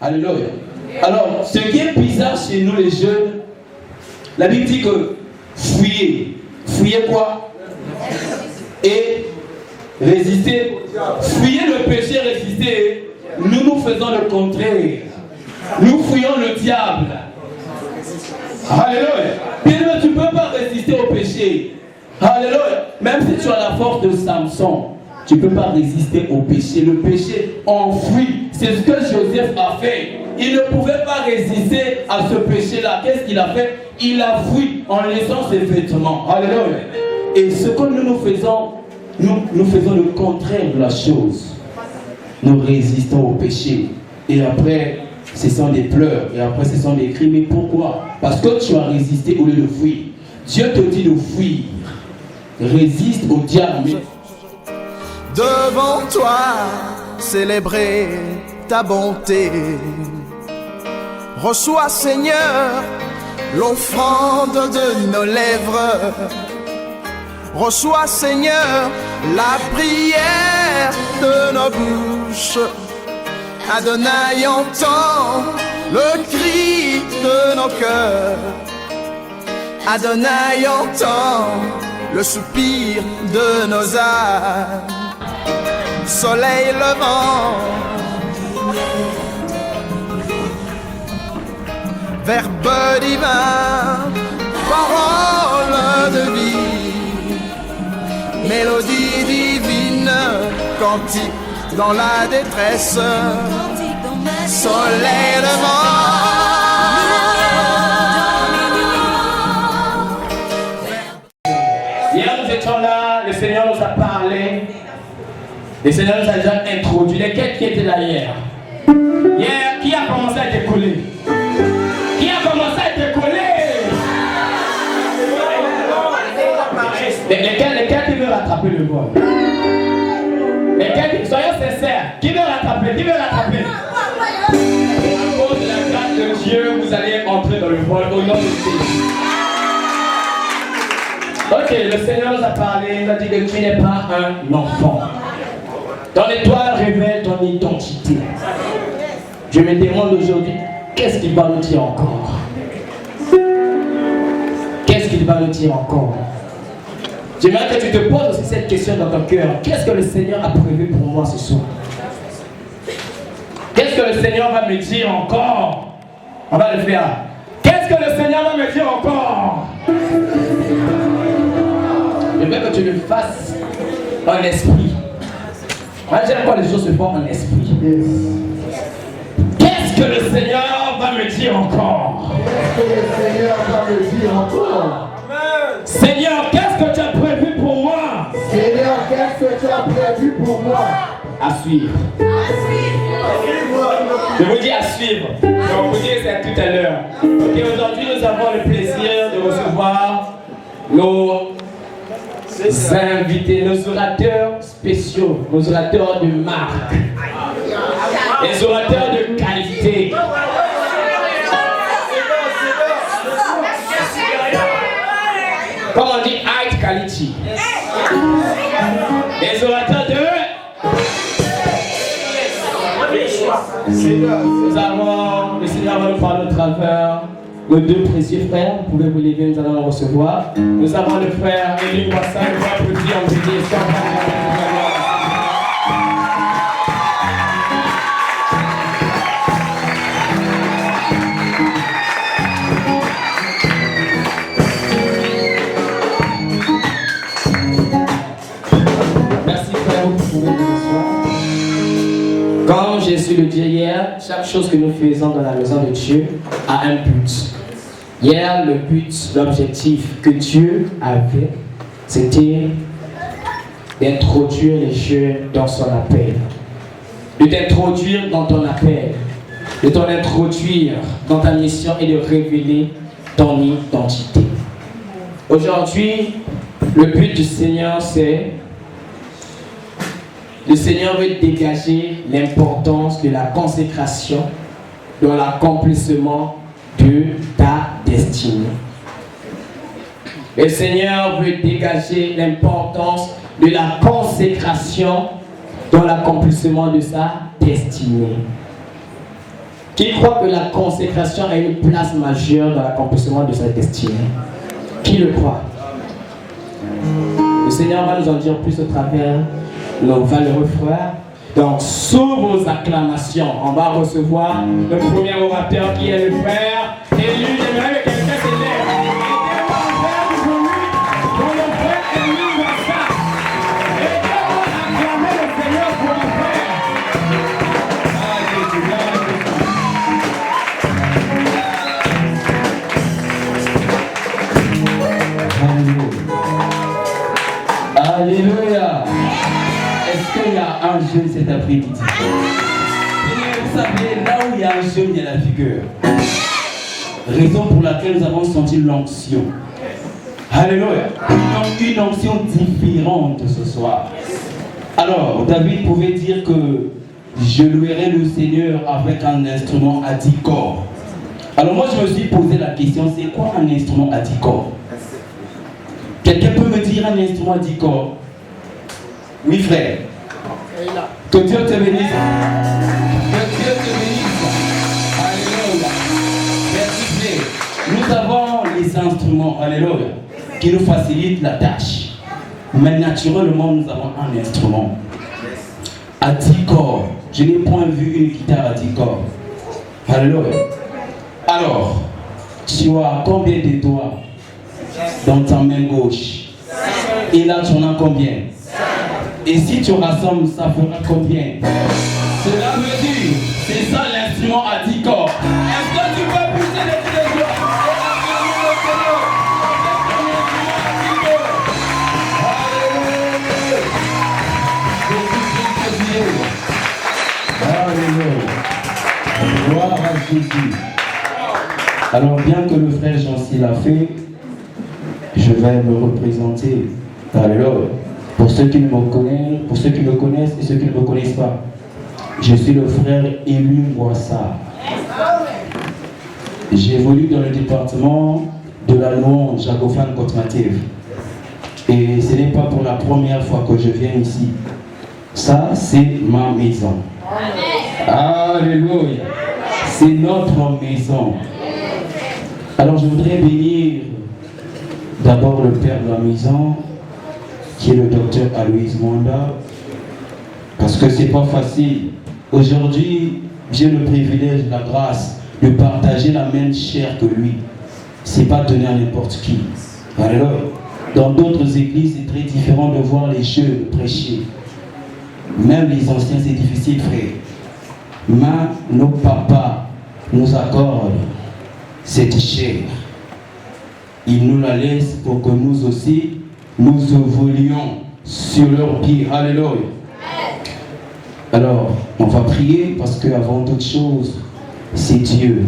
Alléluia. Alors, ce qui est bizarre chez nous les jeunes, la Bible dit que fuyez. Fuyez quoi? Et résister. Fuyez le péché, résister. Nous faisons le contraire. Nous fuyons le diable. Alléluia. Bien, tu ne peux pas résister au péché. Alléluia. Même si tu as la force de Samson, tu ne peux pas résister au péché. Le péché enfuit. C'est ce que Joseph a fait. Il ne pouvait pas résister à ce péché-là. Qu'est-ce qu'il a fait? Il a fui en laissant ses vêtements. Alléluia. Et ce que nous faisons, nous faisons le contraire de la chose. Nous résistons au péché. Et après, ce sont des pleurs. Et après, ce sont des cris. Mais pourquoi? Parce que tu as résisté au lieu de fuir. Dieu te dit de fuir. Résiste au diable. Devant toi, célébrer ta bonté. Reçois, Seigneur, l'offrande de nos lèvres. Reçois, Seigneur, la prière de nos bouches. Adonai, entends le cri de nos cœurs. Adonai, entends le soupir de nos âmes. Soleil levant, Verbe divin, parole de vie, mélodie divine, cantique dans la détresse, soleil levant. Hier nous étions là, le Seigneur nous a parlé, le Seigneur nous a déjà introduit. Lesquels qui étaient là hier? Hier, qui a commencé à décoller? Qui a commencé à décoller? Lesquels qui veut rattraper le vol? Lesquels, soyons sincères, qui veut rattraper? Qui veut rattraper? À cause de la grâce de Dieu, vous allez entrer dans le vol au nom de Jésus. Ok, le Seigneur nous a parlé, il a dit que tu n'es pas un enfant. Ton étoile révèle ton identité. Je me demande aujourd'hui, qu'est-ce qu'il va nous dire encore? Qu'est-ce qu'il va nous dire encore? J'aimerais que tu te poses aussi cette question dans ton cœur. Qu'est-ce que le Seigneur a prévu pour moi ce soir? Qu'est-ce que le Seigneur va me dire encore? On va le faire. Qu'est-ce que le Seigneur va me dire encore? Je veux que tu le fasses en esprit. Moi, j'aime quand les choses se font en esprit. Qu'est-ce que le Seigneur va me dire encore? Qu'est-ce que le Seigneur va me dire encore? Seigneur, qu'est-ce que tu as prévu pour moi? Seigneur, qu'est-ce que tu as prévu pour moi? À suivre. Je vous dis à suivre. Je vais vous dire ça tout à l'heure. Ok, aujourd'hui, nous avons le plaisir de recevoir nos invités, nos orateurs spéciaux, nos orateurs de marque, les orateurs de qualité. Comme on dit, high quality. Les orateurs de... Nous avons, le Seigneur va nous parler au travers nos deux précieux frères. Vous pouvez vous lever, nous allons le recevoir. Nous avons le frère Élie Boissin, nous allons applaudir en béni. Merci frère, vous pouvez vous asseoir. Comme Jésus le dit hier, chaque chose que nous faisons dans la maison de Dieu a un but. Hier, le but, l'objectif que Dieu avait, c'était d'introduire les jeunes dans son appel. De t'introduire dans ton appel. De t'introduire dans ta mission et de révéler ton identité. Aujourd'hui, le but du Seigneur, c'est... Le Seigneur veut dégager l'importance de la consécration dans l'accomplissement de ta destinée. Le Seigneur veut dégager l'importance de la consécration dans l'accomplissement de sa destinée. Qui croit que la consécration a une place majeure dans l'accomplissement de sa destinée? Qui le croit? Le Seigneur va nous en dire plus au travers nos valeureux frères. Donc, sous vos acclamations, on va recevoir le premier orateur qui est le frère élu. J'aimerais que quelqu'un s'élève. Aidez-moi à faire du bruit pour le frère élu Wassa. Aidez-moi à acclamer le Seigneur pour le frère. Alléluia. Est-ce qu'il y a un jeune cet après-midi? Vous savez, là où il y a un jeune, il y a la figure. Raison pour laquelle nous avons senti l'onction. Alléluia. Donc une onction différente ce soir. Alors, David pouvait dire que je louerai le Seigneur avec un instrument à 10 cordes. Alors moi je me suis posé la question, c'est quoi un instrument à 10 cordes? Quelqu'un peut me dire un instrument à 10 cordes? Oui frère. Que Dieu te bénisse. Que Dieu te bénisse. Alléluia. Merci frère. Nous avons les instruments, alléluia, qui nous facilitent la tâche. Mais naturellement, nous avons un instrument à 10 cordes. Je n'ai point vu une guitare à 10 cordes. Alléluia. Alors, tu as combien de doigts dans ta main gauche? Et là, tu en as combien? Et si tu rassembles, ça fera combien? Cela veut dire, c'est ça l'instrument à 10 cordes. Est-ce que tu peux pousser les pieds de doigts? Alléluia. Gloire à Jésus. Alors bien que le frère Jean-Cy l'a fait, je vais me représenter. Alléluia. Pour ceux qui me connaissent et ceux qui ne me connaissent pas, je suis le frère Élu Wassa. J'évolue dans le département de la louange jacophone Côte-Mative. Et ce n'est pas pour la première fois que je viens ici. Ça, c'est ma maison. Alléluia. C'est notre maison. Alors je voudrais bénir d'abord le père de la maison, qui est le docteur Aloïse Mwanda, parce que c'est pas facile. Aujourd'hui, j'ai le privilège, la grâce de partager la même chair que lui. C'est pas donné à n'importe qui. Alors, dans d'autres églises, c'est très différent de voir les jeunes prêcher. Même les anciens, c'est difficile, frère. Mais nos papas nous accordent cette chair. Ils nous la laissent pour que nous aussi, nous évoluions sur leurs pieds. Alléluia. Alors, on va prier parce qu'avant toute chose, c'est Dieu.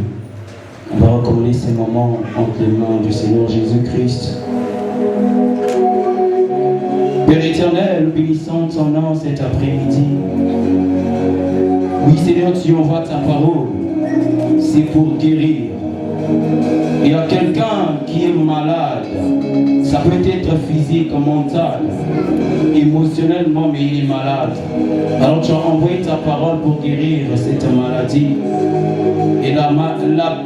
On va recommander ces moments entre les mains du Seigneur Jésus-Christ. Père éternel, bénissons ton nom cet après-midi. Oui, Seigneur, tu envoies ta parole. C'est pour guérir. Il y a quelqu'un qui est malade. Ça peut être physique, mental, émotionnellement, mais il est malade. Alors tu as envoyé ta parole pour guérir cette maladie. Et la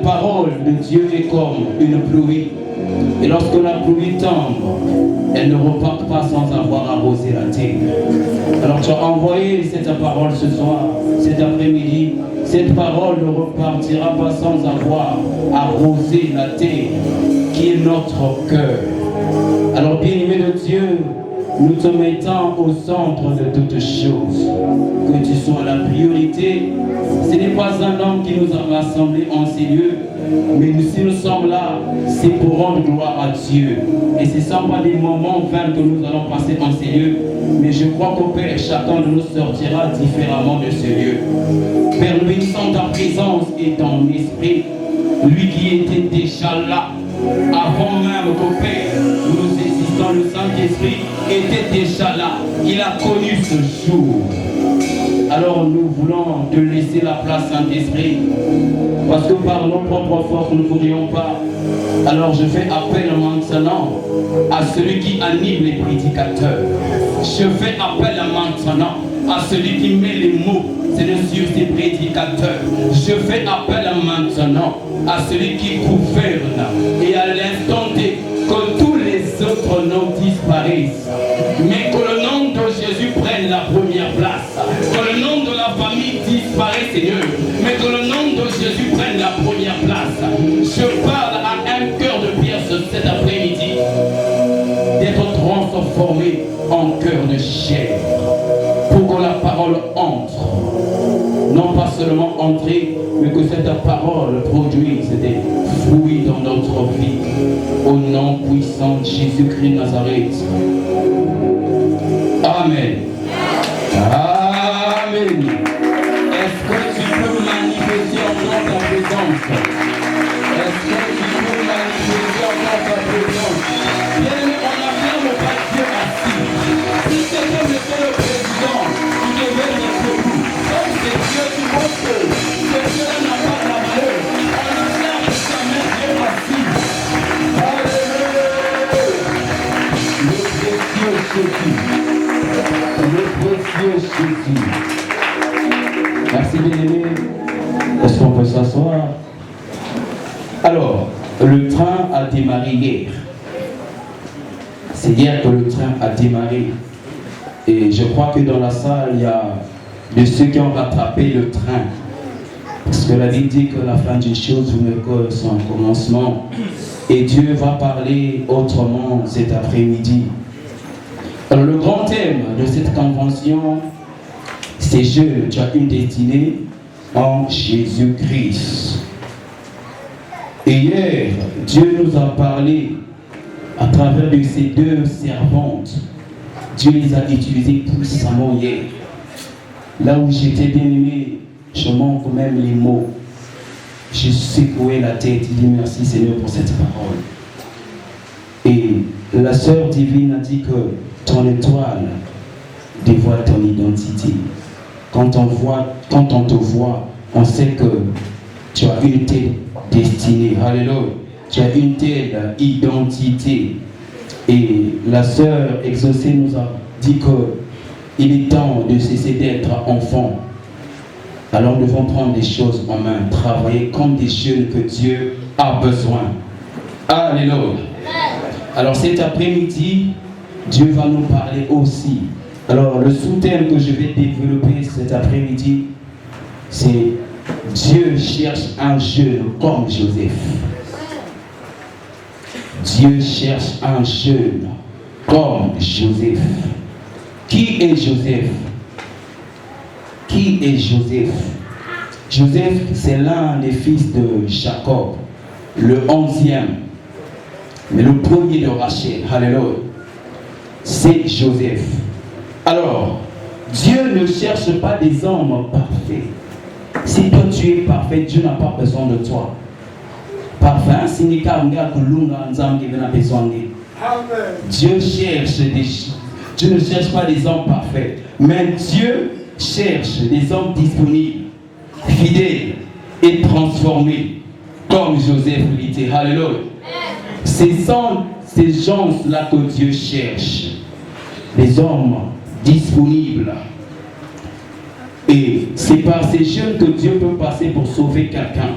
parole de Dieu est comme une pluie. Et lorsque la pluie tombe, elle ne repart pas sans avoir arrosé la terre. Alors tu as envoyé cette parole ce soir, cet après-midi. Cette parole ne repartira pas sans avoir arrosé la terre qui est notre cœur. Alors bien-aimé de Dieu, nous te mettons au centre de toutes choses. Que tu sois la priorité. Ce n'est pas un homme qui nous a rassemblés en ces lieux, mais si nous sommes là, c'est pour rendre gloire à Dieu. Et ce ne sont pas des moments vains que nous allons passer en ces lieux, mais je crois qu'au Père, chacun de nous sortira différemment de ce lieu. Père, nous bénissons ta présence et ton esprit, lui qui était déjà là, avant même qu'au Père, nous existons, le Saint-Esprit était déjà là. Il a connu ce jour. Alors nous voulons te laisser la place, Saint-Esprit, parce que par nos propres forces nous ne pourrions pas. Alors je fais appel maintenant à celui qui anime les prédicateurs. Je fais appel maintenant à celui qui met les mots, Seigneur, sur ses prédicateurs. Je fais appel maintenant à celui qui gouverne et à l'instant T, que tous les autres noms disparaissent, mais que le nom de Jésus prenne la première place, que le nom de la famille disparaisse, Seigneur, mais que le nom de Jésus prenne la première place. Je parle à un cœur de pierre cet après-midi d'être transformé en cœur de chair pour que la parole entre, non pas seulement entrer, mais que cette parole produise des fruits dans notre vie. Au nom puissant de Jésus-Christ de Nazareth. Amen. Amen. Est-ce que tu peux manifester encore ta présence? Est-ce que tu peux manifester encore ta présence? Bien, on n'acclame pas Dieu assis. Si c'était le président, tu devais être debout. Comme c'est Dieu, tu vois que ce Dieu-là n'a pas de la valeur. On acclame jamais Dieu assis. Le précieux Jésus. Merci bien-aimé. Est-ce qu'on peut s'asseoir? Alors, le train a démarré hier. C'est hier que le train a démarré. Et je crois que dans la salle, il y a de ceux qui ont rattrapé le train. Parce que la Bible dit que la fin d'une chose n'est que son commencement. Et Dieu va parler autrement cet après-midi. Alors le grand thème de cette convention, c'est « tu as une destinée en Jésus-Christ ». Et hier, Dieu nous a parlé à travers de ces deux servantes. Dieu les a utilisées puissamment hier. Là où j'étais bien aimé, je manque même les mots. J'ai secoué la tête, j'ai dit merci Seigneur pour cette parole. Et la sœur divine a dit que ton étoile dévoile ton identité. Quand on te voit, on sait que tu as une telle destinée. Alléluia. Tu as une telle identité. Et la sœur exaucée nous a dit qu'il est temps de cesser d'être enfant. Alors nous devons prendre les choses en main, travailler comme des jeunes que Dieu a besoin. Alléluia. Alors cet après-midi, Dieu va nous parler aussi. Alors le sous-thème que je vais développer cet après-midi, c'est Dieu cherche un jeune comme Joseph. Dieu cherche un jeune comme Joseph. Qui est Joseph? Qui est Joseph? Joseph, c'est l'un des fils de Jacob, le 11e, mais le premier de Rachel. Alléluia. C'est Joseph. Alors, Dieu ne cherche pas des hommes parfaits. Si toi tu es parfait, Dieu n'a pas besoin de toi. Parfait, Dieu cherche Dieu ne cherche pas des hommes parfaits, mais Dieu cherche des hommes disponibles, fidèles et transformés, comme Joseph l'était. Alléluia. C'est ces gens-là que Dieu cherche, des hommes disponibles. Et c'est par ces jeunes que Dieu peut passer pour sauver quelqu'un.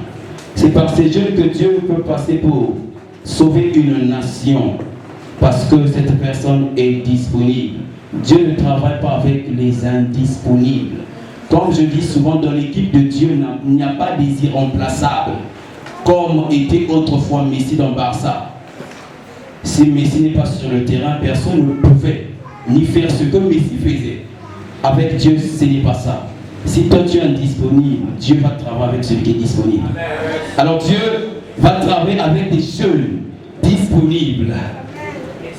C'est par ces jeunes que Dieu peut passer pour sauver une nation. Parce que cette personne est disponible. Dieu ne travaille pas avec les indisponibles. Comme je dis souvent, dans l'équipe de Dieu, il n'y a pas des irremplaçables. Comme était autrefois Messi dans Barça. Si Messi n'est pas sur le terrain, personne ne pouvait ni faire ce que Messi faisait. Avec Dieu, ce n'est pas ça. Si toi tu es indisponible, Dieu va travailler avec celui qui est disponible. Alors Dieu va travailler avec des jeunes disponibles.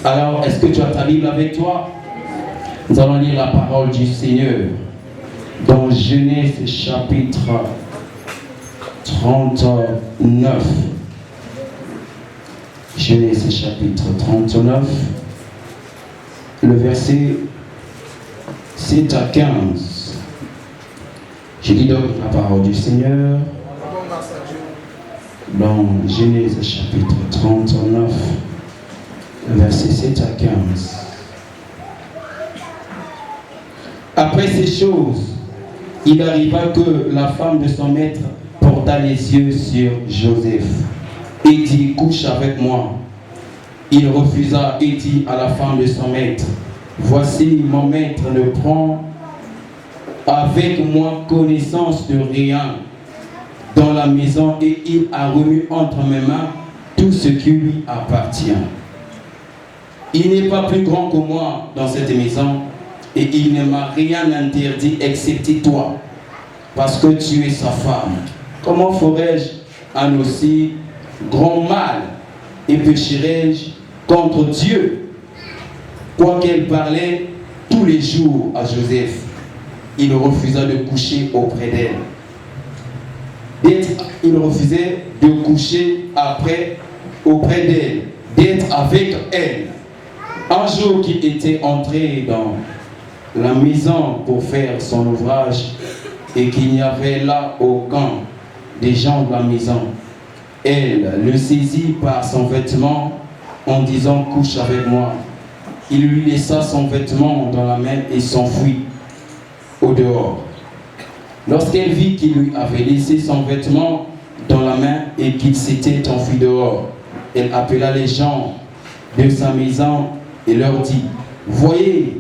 Alors, est-ce que tu as ta Bible avec toi? Nous allons lire la parole du Seigneur dans Genèse chapitre 39. Genèse chapitre 39, le verset 7 à 15. Je lis donc la parole du Seigneur dans Genèse chapitre 39, verset 7 à 15. À Après ces choses, il arriva que la femme de son maître porta les yeux sur Joseph et dit, couche avec moi. Il refusa et dit à la femme de son maître, voici mon maître ne prend avec moi connaissance de rien dans la maison et il a remis entre mes mains tout ce qui lui appartient. Il n'est pas plus grand que moi dans cette maison et il ne m'a rien interdit excepté toi, parce que tu es sa femme. Comment ferais-je un aussi grand mal et pécherais-je contre Dieu? Quoiqu'elle parlait tous les jours à Joseph, il refusa de coucher auprès d'elle. Il refusait de coucher auprès d'elle, d'être avec elle. Un jour qu'il était entré dans la maison pour faire son ouvrage et qu'il n'y avait là aucun des gens de la maison, elle le saisit par son vêtement en disant « couche avec moi ». Il lui laissa son vêtement dans la main et s'enfuit au dehors. Lorsqu'elle vit qu'il lui avait laissé son vêtement dans la main et qu'il s'était enfui dehors, elle appela les gens de sa maison et leur dit, voyez,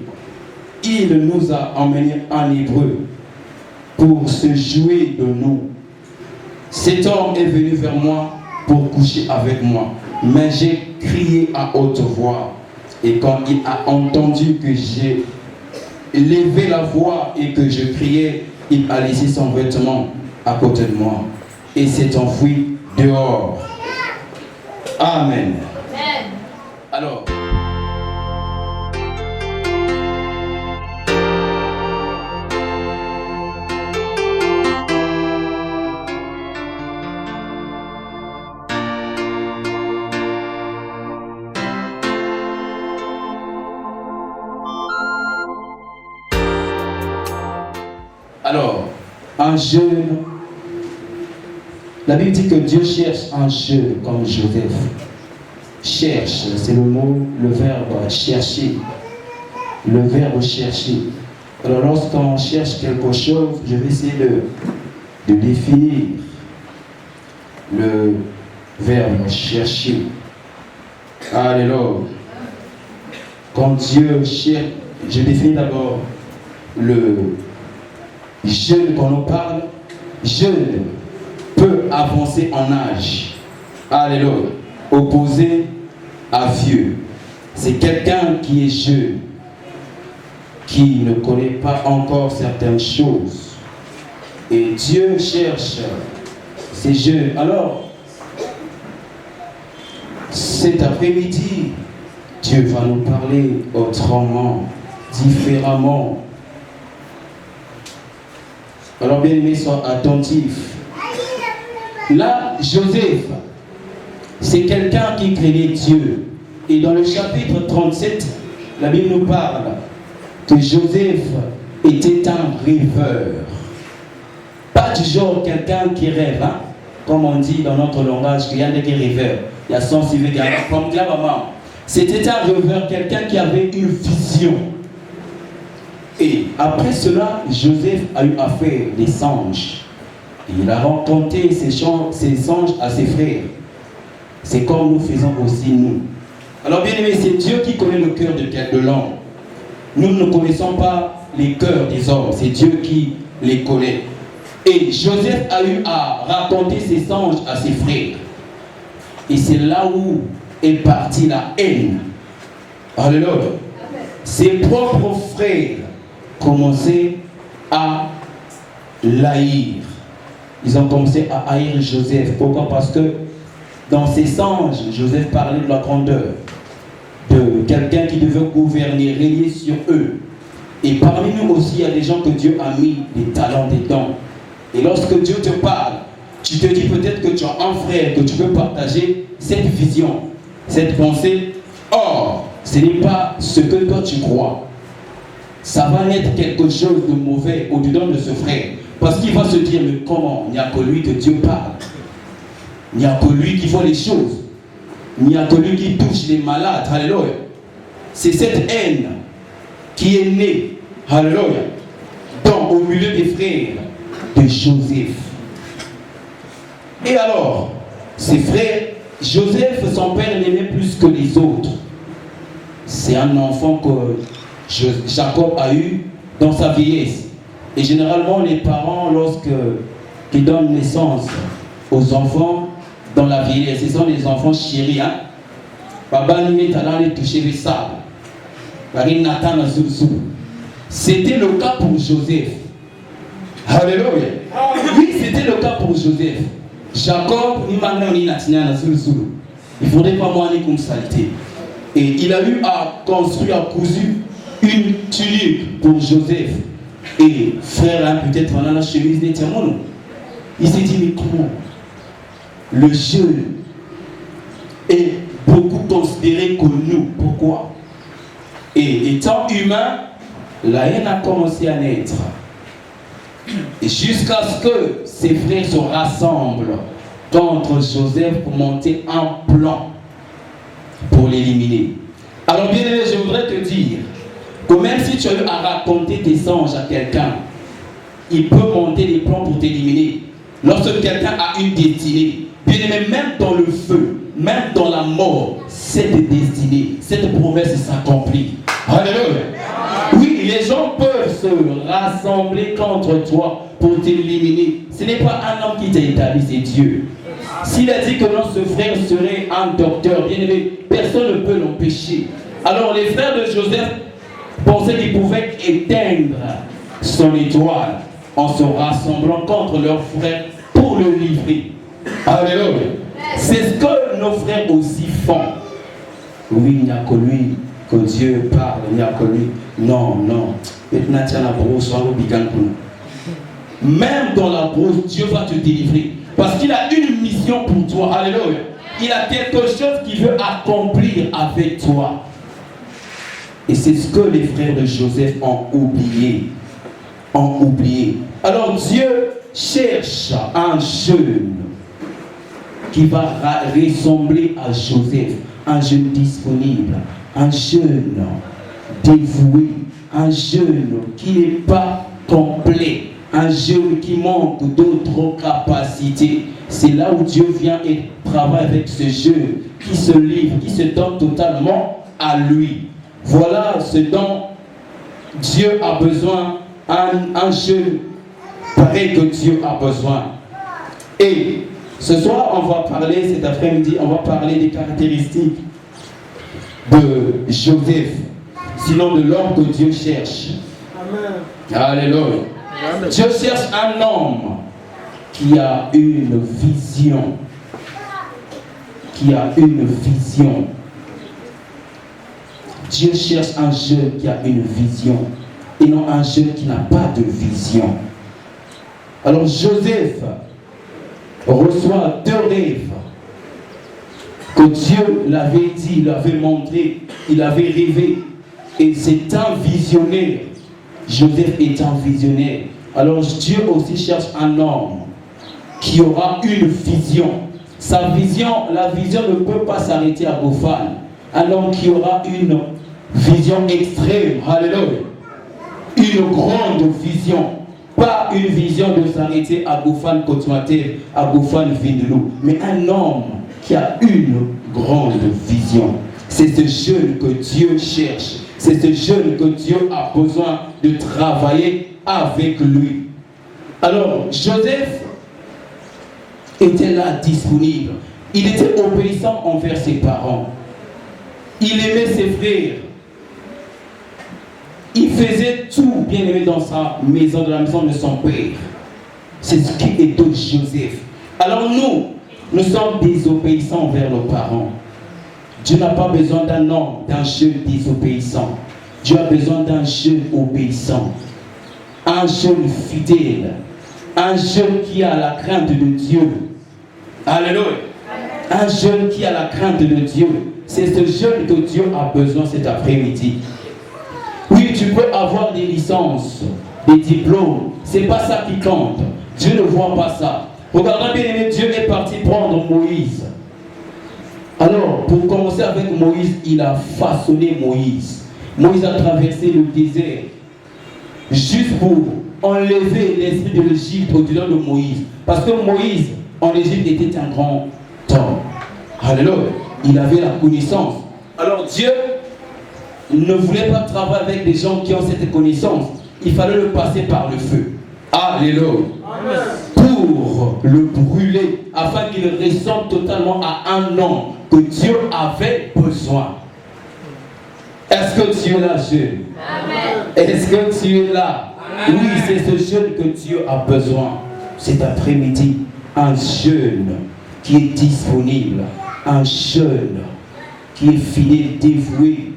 il nous a emmenés en Hébreu pour se jouer de nous. Cet homme est venu vers moi pour coucher avec moi, mais j'ai crié à haute voix. Et quand il a entendu que j'ai levé la voix et que je criais, il a laissé son vêtement à côté de moi et s'est enfui dehors. Amen. Alors, un jeune, la Bible dit que Dieu cherche un jeune comme Joseph. Cherche, c'est le mot, le verbe chercher. Le verbe chercher. Alors lorsqu'on cherche quelque chose, je vais essayer de définir le verbe chercher. Alléluia. Quand Dieu cherche, je définis d'abord le jeune qu'on nous parle. Jeune peut avancer en âge. Alléluia. Opposé à vieux. C'est quelqu'un qui est jeune, qui ne connaît pas encore certaines choses. Et Dieu cherche ces jeunes. Alors, cet après-midi, Dieu va nous parler autrement, différemment. Alors, bien aimés, sois attentifs. Là, Joseph, c'est quelqu'un qui craignait Dieu. Et dans le chapitre 37, la Bible nous parle que Joseph était un rêveur. Pas du genre quelqu'un qui rêve, hein? Comme on dit dans notre langage, qu'il y a des rêveurs. Il y a son suivi, comme dit la maman. C'était un rêveur, quelqu'un qui avait une vision. Et après cela, Joseph a eu affaire des songes. Et il a raconté ces songes à ses frères. C'est comme nous faisons aussi nous. Alors bien aimé, c'est Dieu qui connaît le cœur de l'homme. Nous ne connaissons pas les cœurs des hommes, c'est Dieu qui les connaît. Et Joseph a eu à raconter ses songes à ses frères. Et c'est là où est partie la haine. Alléluia. Ses propres frères commençaient à l'haïr. Ils ont commencé à haïr Joseph. Pourquoi? Parce que dans ses songes, Joseph parlait de la grandeur, de quelqu'un qui devait gouverner, régner sur eux. Et parmi nous aussi, il y a des gens que Dieu a mis des talents, des dons. Et lorsque Dieu te parle, tu te dis peut-être que tu as un frère, que tu peux partager cette vision, cette pensée. Or, ce n'est pas ce que toi tu crois. Ça va naître quelque chose de mauvais au-dedans de ce frère. Parce qu'il va se dire, mais comment? Il n'y a que lui que Dieu parle. Il n'y a que lui qui voit les choses. Il n'y a que lui qui touche les malades. Alléluia. C'est cette haine qui est née. Alléluia. au milieu des frères de Joseph. Et alors, ses frères, Joseph, son père l'aimait plus que les autres. C'est un enfant que Jacob a eu dans sa vieillesse. Et généralement, les parents, lorsqu'ils donnent naissance aux enfants dans la vieillesse, ce sont des enfants chéris. Hein? Baba n'est allé toucher le sable. C'était le cas pour Joseph. Alléluia. Oui, c'était le cas pour Joseph. Jacob, il faudrait pas moins comme saleté. Et il a eu à construire, à cousu une tunique pour Joseph. Et frère, hein, peut-être on a la chemise des tiens. Il s'est dit, mais comment le jeûne est beaucoup considéré que nous. Pourquoi? Et étant humain, la haine a commencé à naître. Jusqu'à ce que ses frères se rassemblent contre Joseph pour monter un plan pour l'éliminer. Alors bien aimé, je voudrais te dire que même si tu as eu à raconter tes songes à quelqu'un, il peut monter des plans pour t'éliminer. Lorsque quelqu'un a une destinée, bien aimé, même dans le feu, même dans la mort, cette destinée, cette promesse s'accomplit. Alléluia. Oui, les gens peuvent se rassembler contre toi pour t'éliminer. Ce n'est pas un homme qui t'a établi, c'est Dieu. S'il a dit que notre frère serait un docteur, bien aimé, personne ne peut l'empêcher. Alors les frères de Joseph pensaient qu'ils pouvaient éteindre son étoile en se rassemblant contre leur frère pour le livrer. Alléluia. C'est ce que nos frères aussi font. Oui, il n'y a que lui, que Dieu parle, il n'y a que lui. Non, non. Même dans la brousse, Dieu va te délivrer. Parce qu'il a une mission pour toi. Alléluia. Il a quelque chose qu'il veut accomplir avec toi. Et c'est ce que les frères de Joseph ont oublié. Alors Dieu cherche un jeune qui va ressembler à Joseph. Un jeune disponible. Un jeune dévoué. Un jeune qui n'est pas complet. Un jeune qui manque d'autres capacités. C'est là où Dieu vient et travaille avec ce jeune qui se livre, qui se donne totalement à lui. Voilà ce dont Dieu a besoin, un jeune pareil que Dieu a besoin. Et ce soir, on va parler, cet après-midi, on va parler des caractéristiques de Joseph, sinon de l'homme que Dieu cherche. Amen. Alléluia. Amen. Dieu cherche un homme qui a une vision. Dieu cherche un jeune qui a une vision et non un jeune qui n'a pas de vision. Alors Joseph reçoit 2 rêves que Dieu l'avait dit, l'avait montré, il avait rêvé. Et c'est un visionnaire. Joseph est un visionnaire. Alors Dieu aussi cherche un homme qui aura une vision. Sa vision, la vision ne peut pas s'arrêter à Gophane. Un homme qui aura une vision extrême. Alléluia. Une grande vision. Pas une vision de s'arrêter à Gophane Côte-Mater, à Gophane Vindelou. Mais un homme qui a une grande vision. C'est ce jeune que Dieu cherche. C'est ce jeune que Dieu a besoin de travailler avec lui. Alors, Joseph était là, disponible. Il était obéissant envers ses parents. Il aimait ses frères. Il faisait tout bien aimé dans sa maison, dans la maison de son père. C'est ce qui est de Joseph. Alors nous sommes désobéissants envers nos parents. Dieu n'a pas besoin d'un homme, d'un jeune désobéissant. Dieu a besoin d'un jeune obéissant. Un jeune fidèle. Un jeune qui a la crainte de Dieu. Alléluia. Un jeune qui a la crainte de Dieu. C'est ce jeune que Dieu a besoin cet après-midi. Oui, tu peux avoir des licences, des diplômes. C'est pas ça qui compte. Dieu ne voit pas ça. Regardez bien aimé, Dieu est parti prendre Moïse. Alors, pour commencer avec Moïse, il a façonné Moïse. Moïse a traversé le désert juste pour enlevé l'esprit de l'Égypte au-dedans de Moïse. Parce que Moïse, en Égypte, était un grand homme. Alléluia. Il avait la connaissance. Alors Dieu ne voulait pas travailler avec des gens qui ont cette connaissance. Il fallait le passer par le feu. Alléluia. Pour le brûler, afin qu'il ressemble totalement à un homme que Dieu avait besoin. Est-ce que tu es là, jeune? Est-ce que tu es là? Amen. Oui, c'est ce jeune que Dieu a besoin. Cet après-midi, un jeune qui est disponible, un jeune qui est fidèle, dévoué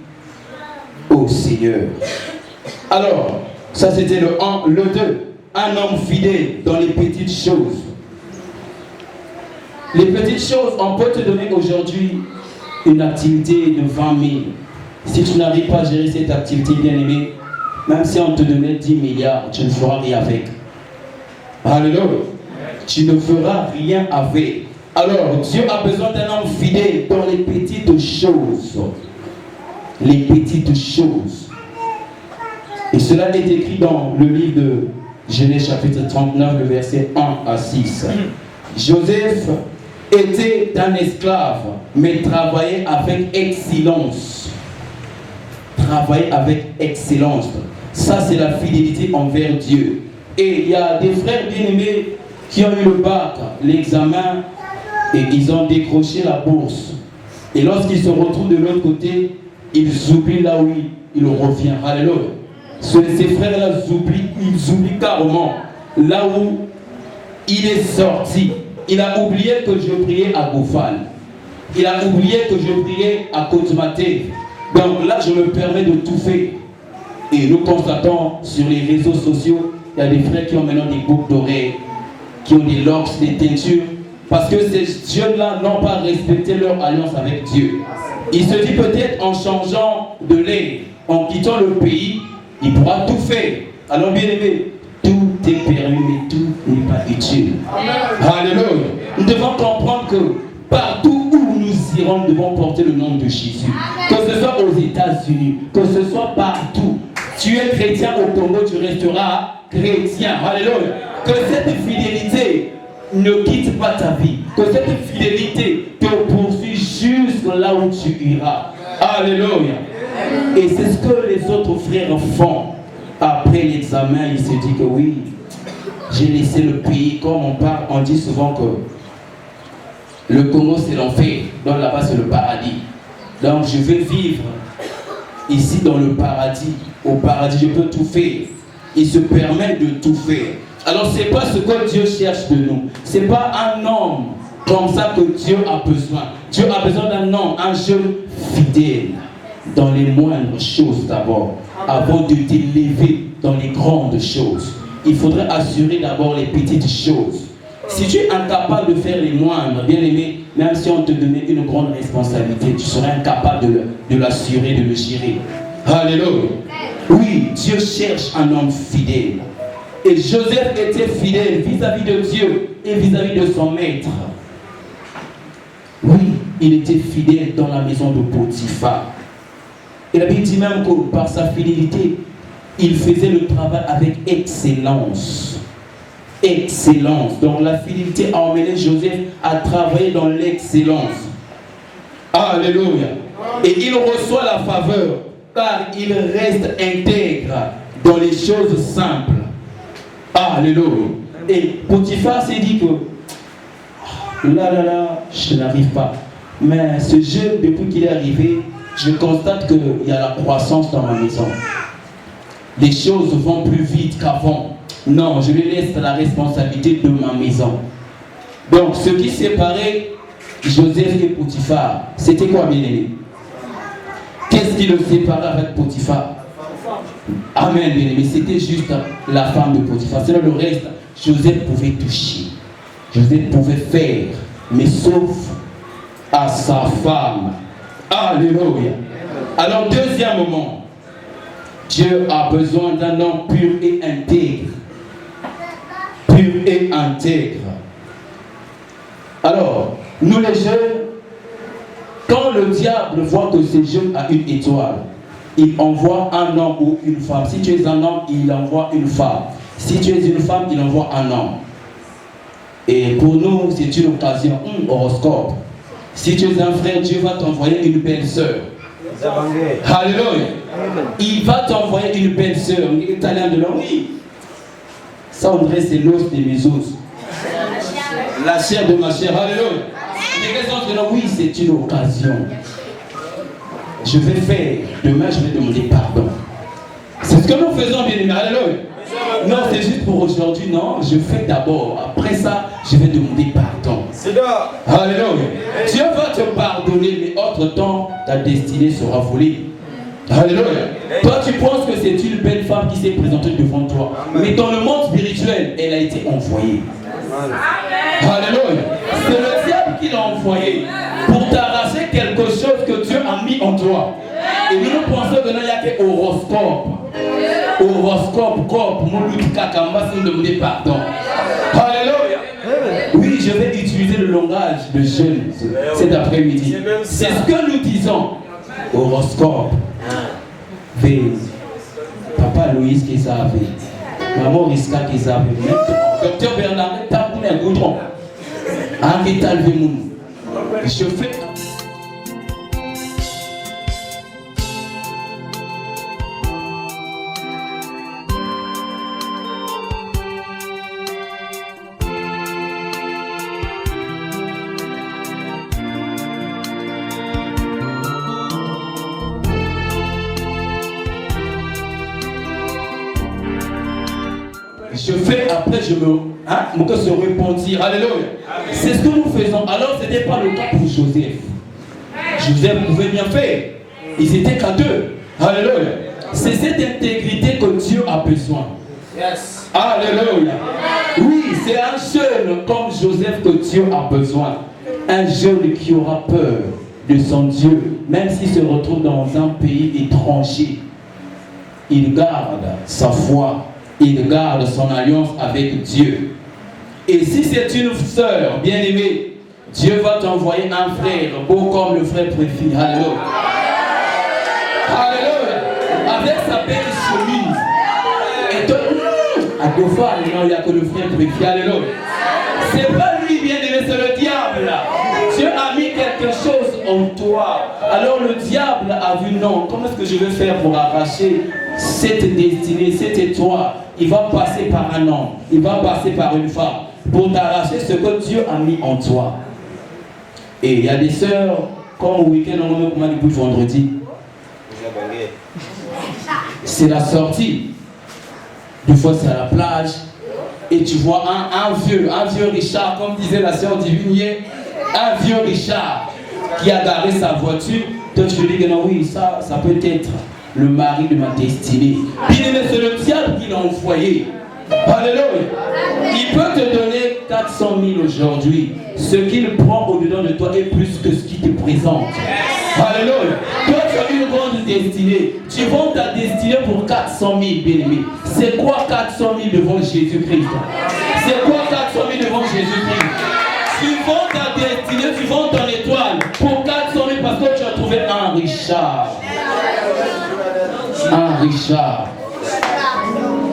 au Seigneur. Alors, ça c'était le 1, le 2. Un homme fidèle dans les petites choses. Les petites choses, on peut te donner aujourd'hui une activité de 20 000. Si tu n'arrives pas à gérer cette activité, bien aimé, même si on te donnait 10 milliards, tu ne feras rien avec. Alléluia. Tu ne feras rien avec. Alors, Dieu a besoin d'un homme fidèle dans les petites choses. Les petites choses. Et cela est écrit dans le livre de Genèse chapitre 39, le verset 1 à 6. Joseph était un esclave, mais travaillait avec excellence. Travailler avec excellence. Ça, c'est la fidélité envers Dieu. Et il y a des frères bien-aimés qui ont eu le bac, l'examen, et ils ont décroché la bourse. Et lorsqu'ils se retrouvent de l'autre côté, ils oublient là où il revient. Alléluia. Ces frères-là, ils oublient carrément là où il est sorti. Il a oublié que je priais à Goufal. Il a oublié que je priais à Côte-Maté. Donc là, je me permets de tout faire. Et nous constatons sur les réseaux sociaux, il y a des frères qui ont maintenant des boucles d'oreilles, qui ont des locks, des teintures, parce que ces jeunes-là n'ont pas respecté leur alliance avec Dieu. Il se dit peut-être en changeant de lait, en quittant le pays, il pourra tout faire. Alors bien aimé, tout est permis, mais tout n'est pas utile. Alléluia. Nous devons comprendre que partout où nous irons, nous devons porter le nom de Jésus. Que ce soit aux États-Unis, que ce soit partout. Tu es chrétien au Congo, tu resteras chrétien. Alléluia. Que cette fidélité ne quitte pas ta vie. Que cette fidélité te poursuit jusque là où tu iras. Alléluia. Et c'est ce que les autres frères font. Après l'examen, ils se disent que oui, j'ai laissé le pays. Comme on dit souvent que le Congo c'est l'enfer, donc là-bas c'est le paradis. Donc je vais vivre ici dans le paradis. Au paradis, je peux tout faire. Il se permet de tout faire. Alors c'est pas ce que Dieu cherche de nous. C'est pas un homme comme ça que Dieu a besoin. Dieu a besoin d'un homme, un jeune fidèle dans les moindres choses d'abord, avant de t'élever dans les grandes choses. Il faudrait assurer d'abord les petites choses. Si tu es incapable de faire les moindres, bien aimé, même si on te donnait une grande responsabilité, tu serais incapable de l'assurer, de le gérer. Alléluia. Oui, Dieu cherche un homme fidèle. Et Joseph était fidèle vis-à-vis de Dieu et vis-à-vis de son maître. Oui, il était fidèle dans la maison de Potiphar. Et la Bible dit même que par sa fidélité, il faisait le travail avec excellence. Excellence. Donc la fidélité a emmené Joseph à travailler dans l'excellence. Alléluia. Et il reçoit la faveur car il reste intègre dans les choses simples. Alléluia. Et Potiphar s'est dit que là, je n'arrive pas. Mais ce jeune, depuis qu'il est arrivé, je constate qu'il y a la croissance dans ma maison. Les choses vont plus vite qu'avant. Non, je lui laisse la responsabilité de ma maison. Donc, ce qui séparait Joseph et Potiphar, c'était quoi, bien aimé? Qu'est-ce qui le séparait avec Potiphar? Amen, bien aimé. C'était juste la femme de Potiphar. Sinon, le reste, Joseph pouvait toucher. Joseph pouvait faire, mais sauf à sa femme. Alléluia. Alors, deuxième moment, Dieu a besoin d'un homme pur et intègre. Pur et intègre. Alors, nous les jeunes, quand le diable voit que ce jeune a une étoile, il envoie un homme ou une femme. Si tu es un homme, il envoie une femme. Si tu es une femme, il envoie un homme. Et pour nous, c'est une occasion, un horoscope. Si tu es un frère, Dieu va t'envoyer une belle sœur. Alléluia. Il va t'envoyer une belle sœur. Oui. Ça, on dirait, c'est l'os de mes os. La chair de ma chair. Alléluia. Oui, c'est une occasion. Je vais faire. Demain, je vais demander pardon. C'est ce que nous faisons, bien aimé. Alléluia. Non, c'est juste pour aujourd'hui. Non, je fais d'abord. Après ça, je vais demander pardon. Alléluia. Dieu va te pardonner, mais autre-temps, ta destinée sera volée. Alléluia. Toi, tu penses que c'est une belle femme qui s'est présentée devant toi. Mais dans le monde spirituel, elle a été envoyée. Alléluia. C'est le diable qui l'a envoyé pour t'arracher quelque chose que Dieu a mis en toi. Et nous pensons que non, il n'y a que horoscope. Horoscope, corps, moulout, kakamba, si nous demandons pardon. Alléluia. Oui, je vais utiliser le langage de jeunes cet après-midi. C'est ce que nous disons. Horoscope. Papa Louise qui savait. Maman Riska qui savait. Docteur Bernard, t'as pour un goudron. Je fais. Je fais, après je me... mon cœur se repentir. Alléluia. C'est ce que nous faisons. Alors ce n'était pas le cas pour Joseph. Joseph pouvait bien faire. Ils étaient qu'à deux. Alléluia. C'est cette intégrité que Dieu a besoin. Yes. Alléluia. Oui, c'est un jeune comme Joseph que Dieu a besoin. Un jeune qui aura peur de son Dieu, même s'il se retrouve dans un pays étranger. Il garde sa foi. Il garde son alliance avec Dieu. Et si c'est une sœur bien-aimée, Dieu va t'envoyer un frère beau comme le frère préféré. Alléluia. Alléluia. Avec sa belle chemise. Et toi, à deux fois, il n'y a que le frère préféré. Alléluia. C'est pas lui bien-aimé, c'est le diable. Dieu a mis quelque chose en toi. Alors le diable a vu non. Comment est-ce que je vais faire pour arracher cette destinée, cette étoile? Il va passer par un homme, il va passer par une femme pour t'arracher ce que Dieu a mis en toi. Et il y a des sœurs, comme au week-end, on met comment du vendredi. C'est la sortie. Des fois, c'est à la plage. Et tu vois un vieux Richard, comme disait la sœur Divinier, un vieux Richard qui a garé sa voiture. Toi, tu te dis que non, oui, ça peut être le mari de ma destinée. Bien aimé, c'est le diable qui l'a envoyé. Alléluia. Il peut te donner 400 000 aujourd'hui. Ce qu'il prend au-dedans de toi est plus que ce qu'il te présente. Alléluia. Toi, tu as une grande destinée. Tu vends ta destinée pour 400 000, bien aimé. C'est quoi 400 000 devant Jésus-Christ? C'est quoi 400 000 devant Jésus-Christ? Tu vends ta destinée, tu vends ton étoile pour 400 000 parce que tu as trouvé un Richard. Un Richard.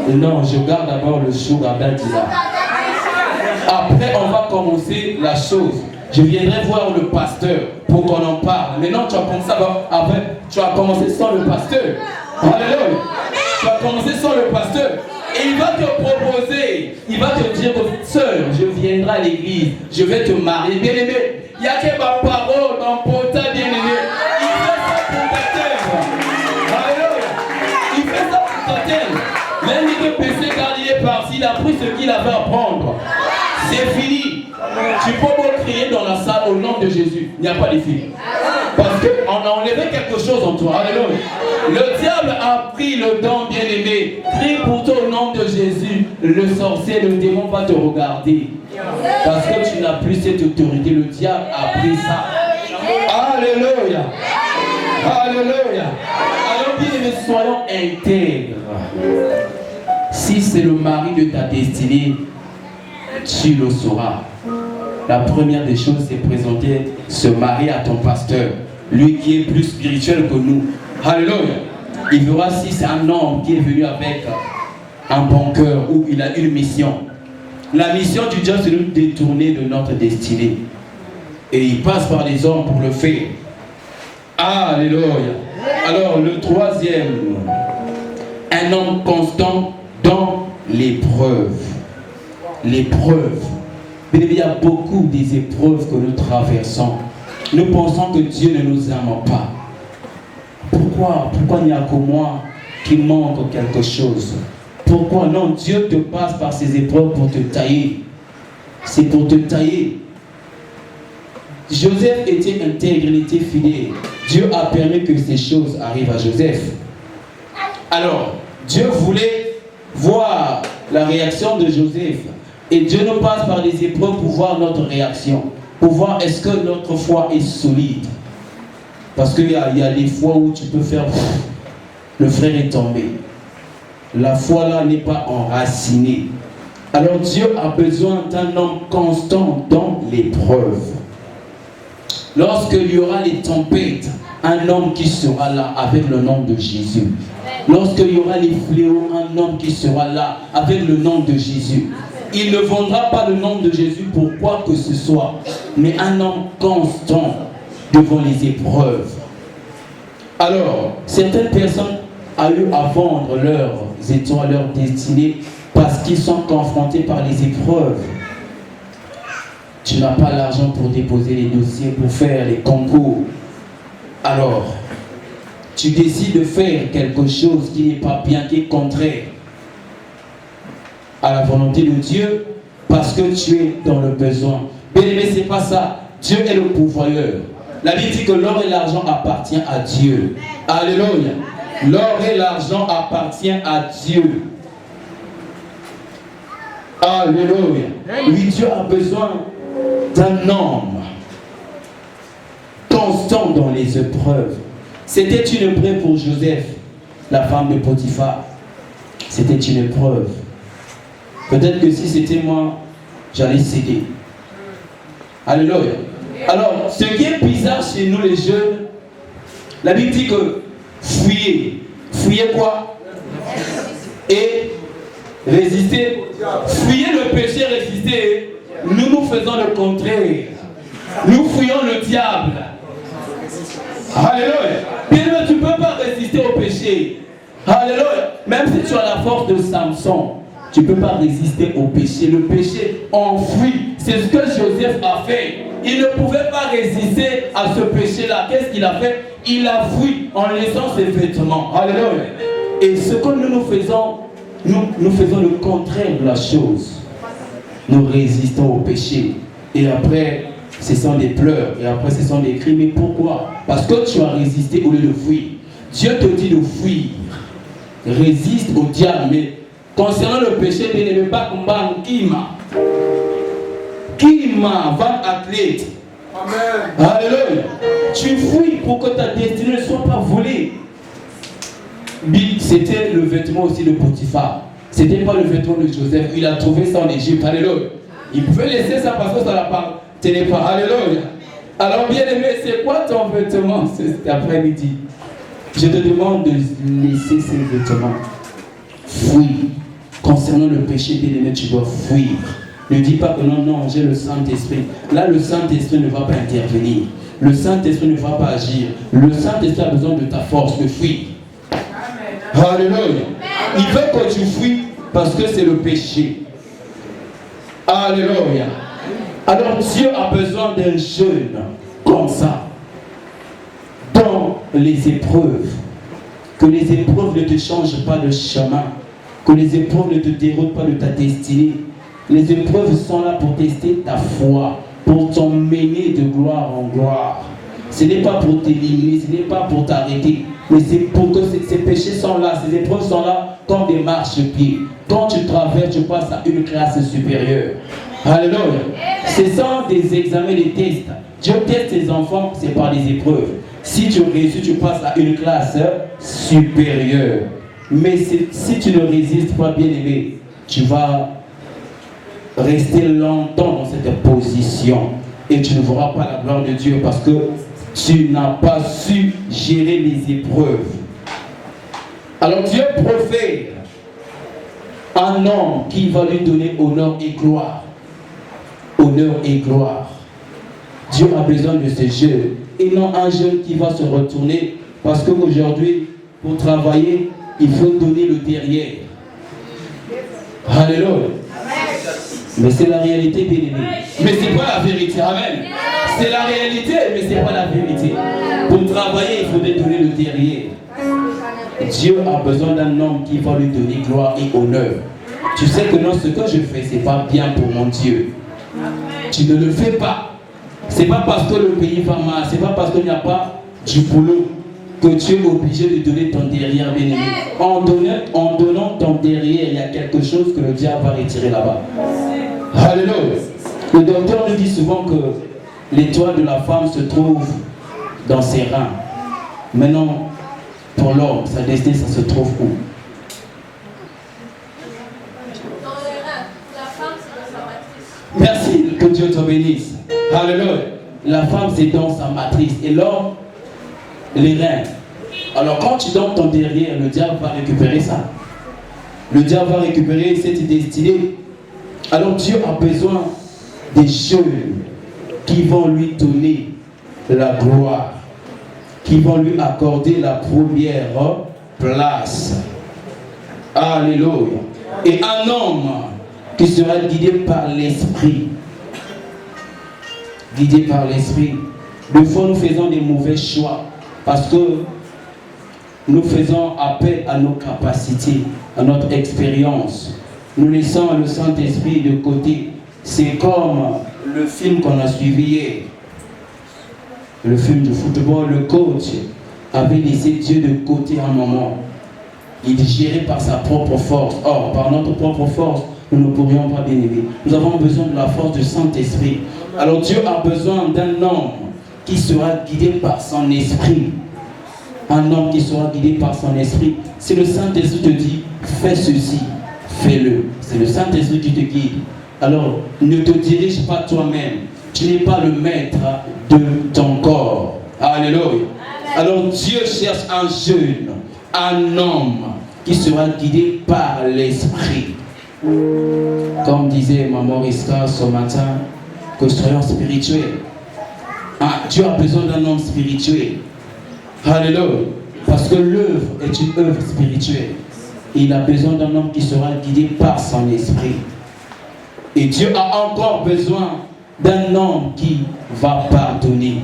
Non, je garde d'abord le sugar daddy là. Après, on va commencer la chose. Je viendrai voir le pasteur pour qu'on en parle. Maintenant, tu as commencé après, tu as commencé sans le pasteur. Alléluia. Tu as commencé sans le pasteur. Et il va te proposer, il va te dire, sœur, je viendrai à l'église, je vais te marier. Bien aimé, il n'y a que ma parole, mon portail, bien aimé. Il fait ça pour ta terre. Alléluia. Il fait ça pour ta terre. L'ennemi de péché, car il est parti, il a pris ce qu'il avait à prendre. C'est fini. Tu peux pas crier dans la salle au nom de Jésus. Il n'y a pas de filles. Parce qu'on a enlevé quelque chose en toi. Alléluia. Le diable a pris le don bien-aimé. Crie pour toi au nom de Jésus. Le sorcier, le démon va te regarder. Parce que tu n'as plus cette autorité. Le diable a pris ça. Alléluia. Alléluia. Alors bien-aimé, soyons intègres. Si c'est le mari de ta destinée, tu le sauras. La première des choses, c'est présenter ce mari à ton pasteur. Lui qui est plus spirituel que nous. Alléluia. Il verra si c'est un homme qui est venu avec un bon cœur, où il a une mission. La mission du diable, c'est de nous détourner de notre destinée. Et il passe par les hommes pour le faire. Alléluia. Alors, le troisième, un homme constant dans l'épreuve. L'épreuve. Il y a beaucoup des épreuves que nous traversons. Nous pensons que Dieu ne nous aime pas. Pourquoi il n'y a que moi qui manque quelque chose? Pourquoi? Non, Dieu te passe par ces épreuves pour te tailler. C'est pour te tailler. Joseph était intègre, il était fidèle. Dieu a permis que ces choses arrivent à Joseph. Alors, Dieu voulait voir la réaction de Joseph. Et Dieu nous passe par des épreuves pour voir notre réaction. Pour voir est-ce que notre foi est solide. Parce qu'il y a des fois où tu peux faire... Le frère est tombé. La foi là n'est pas enracinée. Alors Dieu a besoin d'un homme constant dans l'épreuve. Lorsqu'il y aura les tempêtes, un homme qui sera là avec le nom de Jésus. Lorsqu'il y aura les fléaux, un homme qui sera là avec le nom de Jésus. Il ne vendra pas le nom de Jésus pour quoi que ce soit, mais un homme constant devant les épreuves. Alors, certaines personnes ont eu à vendre leurs étoiles, leur destinée, parce qu'ils sont confrontés par les épreuves. Tu n'as pas l'argent pour déposer les dossiers, pour faire les concours. Alors, tu décides de faire quelque chose qui n'est pas bien, qui est contraire à la volonté de Dieu, parce que tu es dans le besoin. Bien-aimé, c'est pas ça. Dieu est le pourvoyeur. La Bible dit que l'or et l'argent appartiennent à Dieu. Alléluia. L'or et l'argent appartiennent à Dieu. Alléluia. Oui, Dieu a besoin d'un homme constant dans les épreuves. C'était une épreuve pour Joseph, la femme de Potiphar. C'était une épreuve. Peut-être que si c'était moi, j'allais céder. Alléluia. Alors, ce qui est bizarre chez nous les jeunes, la Bible dit que fuyez. Fuyez quoi? Et résister. Fuyez le péché, résister. Nous faisons le contraire. Nous fuyons le diable. Alléluia. Bien, tu ne peux pas résister au péché. Alléluia. Même si tu as la force de Samson, tu ne peux pas résister au péché. Le péché enfuit. C'est ce que Joseph a fait. Il ne pouvait pas résister à ce péché-là. Qu'est-ce qu'il a fait? Il a fui en laissant ses vêtements. Alléluia. Et ce que nous faisons, nous faisons le contraire de la chose. Nous résistons au péché. Et après, ce sont des pleurs. Et après, ce sont des cris. Mais pourquoi? Parce que tu as résisté au lieu de fuir. Dieu te dit de fuir. Résiste au diable. Mais concernant le péché, il ne veut pas combattre Kima, van athlète. Amen. Alléluia. Tu fuis pour que ta destinée ne soit pas volée. C'était le vêtement aussi de Potiphar. C'était pas le vêtement de Joseph. Il a trouvé ça en Égypte. Alléluia. Il pouvait laisser ça parce que ça n'appartenait pas. Alléluia. Alors bien aimé, c'est quoi ton vêtement cet après-midi? Je te demande de laisser ces vêtements. Fuis. Concernant le péché, bien aimé, tu dois fuir. Ne dis pas que non, j'ai le Saint-Esprit. Là, le Saint-Esprit ne va pas intervenir. Le Saint-Esprit ne va pas agir. Le Saint-Esprit a besoin de ta force de fuir. Alléluia. Il veut que tu fuis parce que c'est le péché. Alléluia. Alors Dieu a besoin d'un jeune comme ça. Dans les épreuves. Que les épreuves ne te changent pas de chemin. Que les épreuves ne te déroutent pas de ta destinée. Les épreuves sont là pour tester ta foi, pour t'emmener de gloire en gloire. Ce n'est pas pour t'éliminer, ce n'est pas pour t'arrêter, mais c'est pour que ces péchés sont là, ces épreuves sont là comme des marchepieds. Quand tu traverses, tu passes à une classe supérieure. Alléluia. Ce sont des examens, des tests. Dieu teste ses enfants, c'est par les épreuves. Si tu réussis, tu passes à une classe supérieure. Mais si tu ne résistes pas, bien aimé, tu vas rester longtemps dans cette position et tu ne verras pas la gloire de Dieu parce que tu n'as pas su gérer les épreuves. Alors Dieu profère Un homme qui va lui donner honneur et gloire. Honneur et gloire. Dieu a besoin de ce jeune. Et non un jeune qui va se retourner. Parce qu'aujourd'hui, pour travailler, il faut donner le derrière. Alléluia. Mais c'est la réalité, bien aimé. Mais c'est pas la vérité. Amen. C'est la réalité, mais c'est pas la vérité. Pour travailler, il faudrait donner le derrière. Dieu a besoin d'un homme qui va lui donner gloire et honneur. Tu sais que non, ce que je fais, c'est pas bien pour mon Dieu. Tu ne le fais pas. C'est pas parce que le pays va mal, c'est pas parce qu'il n'y a pas du boulot que tu es obligé de donner ton derrière, bien aimé. En donnant ton derrière, il y a quelque chose que le diable va retirer là-bas. Alléluia. Le docteur nous dit souvent que l'étoile de la femme se trouve dans ses reins. Maintenant, pour l'homme, sa destinée, ça se trouve où? Dans les reins. La femme, c'est dans sa matrice. Merci, que Dieu te bénisse. Alléluia. La femme, c'est dans sa matrice. Et l'homme, les reins. Alors, quand tu donnes ton derrière, le diable va récupérer ça. Le diable va récupérer cette destinée. Alors, Dieu a besoin des jeunes qui vont lui donner la gloire, qui vont lui accorder la première place. Alléluia. Et un homme qui sera guidé par l'esprit. Guidé par l'esprit. Des fois, nous faisons des mauvais choix parce que nous faisons appel à nos capacités, à notre expérience. Nous laissons le Saint-Esprit de côté. C'est comme le film qu'on a suivi hier. Le film du football, le coach avait laissé Dieu de côté un moment. Il est géré par sa propre force. Or, par notre propre force, nous ne pourrions pas bien aimer. Nous avons besoin de la force du Saint-Esprit. Alors Dieu a besoin d'un homme qui sera guidé par son esprit. Un homme qui sera guidé par son esprit. Si le Saint-Esprit te dit, fais ceci, fais-le. C'est le Saint-Esprit qui te guide. Alors, ne te dirige pas toi-même. Tu n'es pas le maître de ton corps. Alléluia. Alors, Dieu cherche un jeune, un homme qui sera guidé par l'esprit. Comme disait Maman Riska ce matin, que soyons spirituels. Ah, Dieu a besoin d'un homme spirituel. Alléluia. Parce que l'œuvre est une œuvre spirituelle. Il a besoin d'un homme qui sera guidé par son esprit. Et Dieu a encore besoin d'un homme qui va pardonner.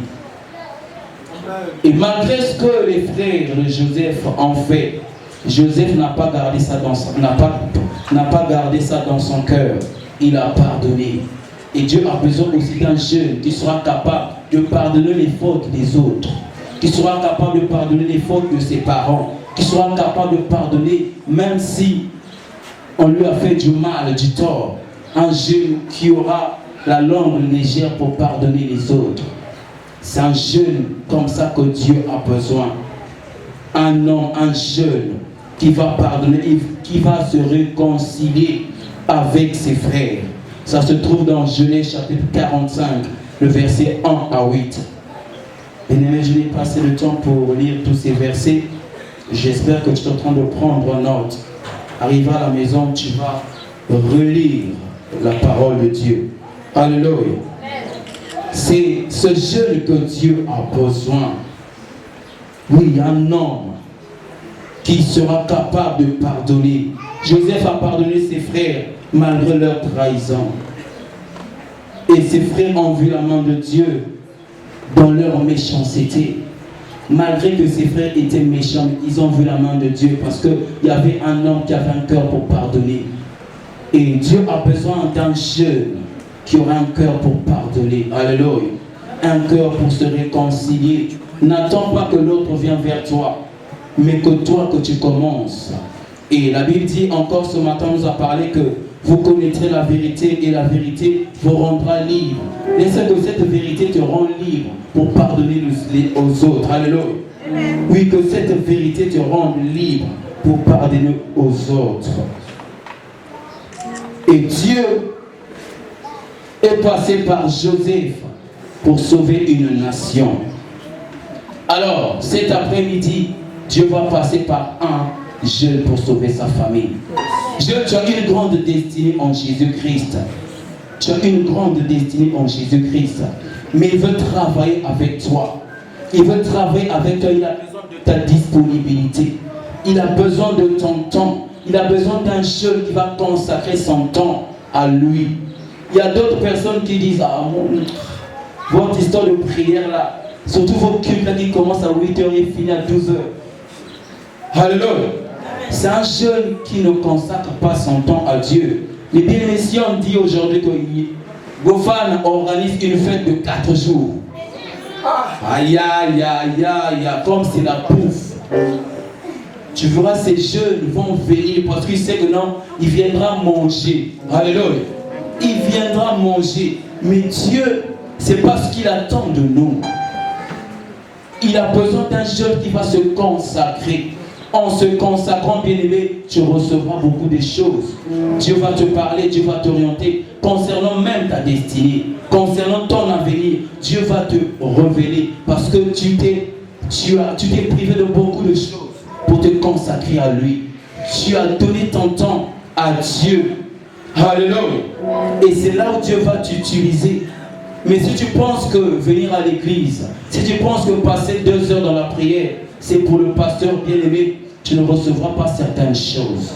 Et malgré ce que les frères de Joseph ont fait, Joseph n'a pas gardé ça dans son cœur. Il a pardonné. Et Dieu a besoin aussi d'un jeune qui sera capable de pardonner les fautes des autres, qui sera capable de pardonner les fautes de ses parents, qui sera capable de pardonner même si on lui a fait du mal, du tort. Un jeune qui aura la langue légère pour pardonner les autres. C'est un jeune comme ça que Dieu a besoin. Un homme, un jeune qui va pardonner, qui va se réconcilier avec ses frères. Ça se trouve dans Genèse chapitre 45, le verset 1 à 8. Bien-aimé, je n'ai pas assez de temps pour lire tous ces versets. J'espère que tu es en train de prendre note. Arrivé à la maison, tu vas relire la parole de Dieu. Alléluia. C'est ce jeune que Dieu a besoin. Oui, un homme qui sera capable de pardonner. Joseph a pardonné ses frères malgré leur trahison. Et ses frères ont vu la main de Dieu dans leur méchanceté. Malgré que ses frères étaient méchants, ils ont vu la main de Dieu parce qu'il y avait un homme qui avait un cœur pour pardonner. Et Dieu a besoin d'un jeune qui aura un cœur pour pardonner. Alléluia. Un cœur pour se réconcilier. N'attends pas que l'autre vienne vers toi, mais que toi que tu commences. Et la Bible dit encore ce matin, nous a parlé que vous connaîtrez la vérité et la vérité vous rendra libre. Laisse que cette vérité te rende libre pour pardonner aux autres. Alléluia. Oui, que cette vérité te rende libre pour pardonner aux autres. Et Dieu est passé par Joseph pour sauver une nation. Alors, cet après-midi, Dieu va passer par un jeune pour sauver sa famille. Tu as une grande destinée en Jésus-Christ. Tu as une grande destinée en Jésus-Christ. Mais il veut travailler avec toi. Il veut travailler avec toi. Il a besoin de ta disponibilité. Il a besoin de ton temps. Il a besoin d'un jeune qui va consacrer son temps à lui. Il y a d'autres personnes qui disent, ah mon, votre histoire de prière là, surtout vos cultes là qui commencent à 8h et finissent à 12h. Alléluia. C'est un jeune qui ne consacre pas son temps à Dieu. Les bien-aimés, si on dit aujourd'hui que vos fans organisent une fête de 4 jours. Aïe, aïe, aïe, aïe, comme c'est la bouffe. Tu verras ces jeunes vont venir parce qu'ils savent que non, il viendra manger. Alléluia. Il viendra manger. Mais Dieu, c'est pas ce qu'il attend de nous. Il a besoin d'un jeune qui va se consacrer. En se consacrant, bien-aimé, tu recevras beaucoup de choses. Dieu va te parler, Dieu va t'orienter concernant même ta destinée, concernant ton avenir. Dieu va te révéler parce que tu t'es privé de beaucoup de choses pour te consacrer à lui. Tu as donné ton temps à Dieu. Alléluia. Et c'est là où Dieu va t'utiliser. Mais si tu penses que venir à l'église, si tu penses que passer 2 heures dans la prière, c'est pour le pasteur bien-aimé, tu ne recevras pas certaines choses.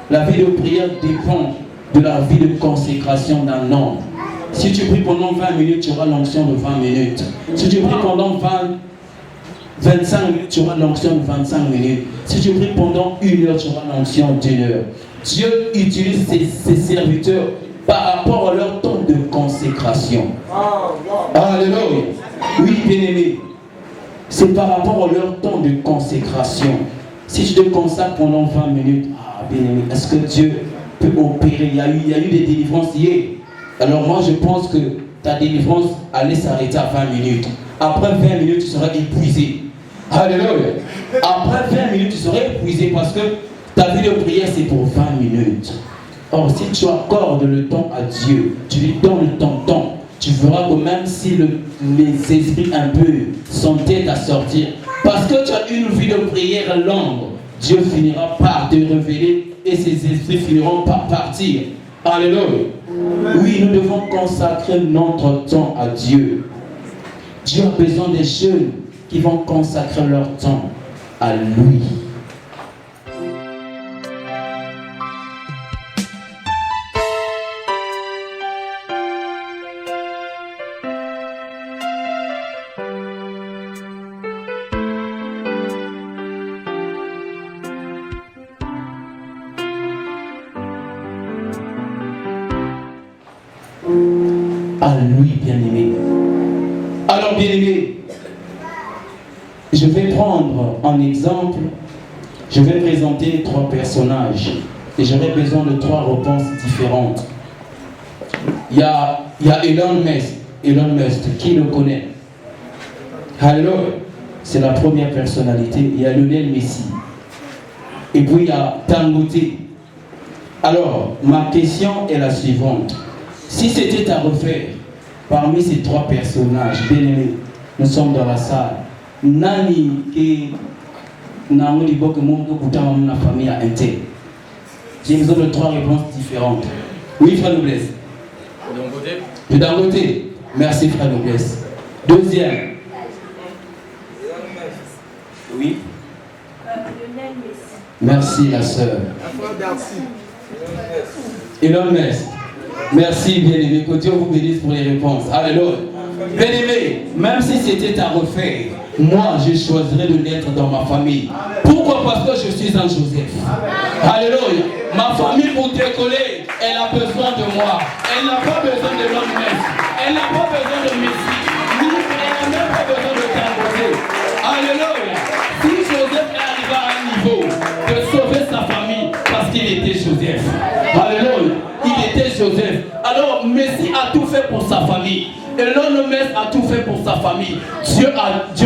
La vie de prière dépend de la vie de consécration d'un homme. Si tu pries pendant 20 minutes, tu auras l'onction de 20 minutes. Si tu pries pendant 25 minutes, tu auras l'onction de 25 minutes. Si tu pries pendant 1 heure, tu auras l'onction d'1 heure. Dieu utilise ses serviteurs par rapport à leur temps de consécration. Alléluia. Oui, bien-aimé. C'est par rapport à leur temps de consécration. Si tu te consacres pendant 20 minutes, bien-aimé, est-ce que Dieu peut opérer? Il y a eu des délivrances hier. Alors moi, je pense que ta délivrance allait s'arrêter à 20 minutes. Après 20 minutes, tu seras épuisé. Alléluia. Après 20 minutes, tu seras épuisé parce que ta vie de prière, c'est pour 20 minutes. Or, si tu accordes le temps à Dieu, tu lui donnes ton temps, tu verras que même si les esprits un peu sont têtes à sortir, parce que tu as une vie de prière longue, Dieu finira par te révéler et ces esprits finiront par partir. Alléluia. Oui, nous devons consacrer notre temps à Dieu. Dieu a besoin des jeunes qui vont consacrer leur temps à lui. À lui, bien-aimé. Alors, bien-aimé, je vais prendre un exemple. Je vais présenter 3 personnages et j'aurai besoin de 3 réponses différentes. Il y a Elon Musk. Elon Musk, qui le connaît? Alléluia. C'est la première personnalité. Il y a Lionel Messi. Et puis il y a Dangote. Alors, ma question est la suivante. Si c'était à refaire, parmi ces 3 personnages, bien aimés, nous sommes dans la salle. Nani qui n'a pas dit que mon famille a un tel. J'ai besoin de 3 réponses différentes. Oui, frère Noblesse. De Dangote. Merci, frère Noblesse. Deuxième. Oui. Merci, la sœur. Elon Musk. Merci, bien-aimé. Que Dieu vous bénisse pour les réponses. Alléluia. Bien-aimé, même si c'était à refaire, moi, je choisirais de naître dans ma famille. Pourquoi? Parce que je suis un Joseph. Alléluia. Ma famille, pour décoller, elle a besoin de moi. Elle n'a pas besoin de l'homme Musk. Elle n'a pas besoin de Messi. Elle n'a même pas besoin de Dangote. Alléluia. Si Joseph est arrivé à un niveau de sauver sa famille parce qu'il était Joseph. Alléluia. Il était Joseph. Alors Messi a tout fait pour sa famille. Elon Musk a tout fait pour sa famille. Dieu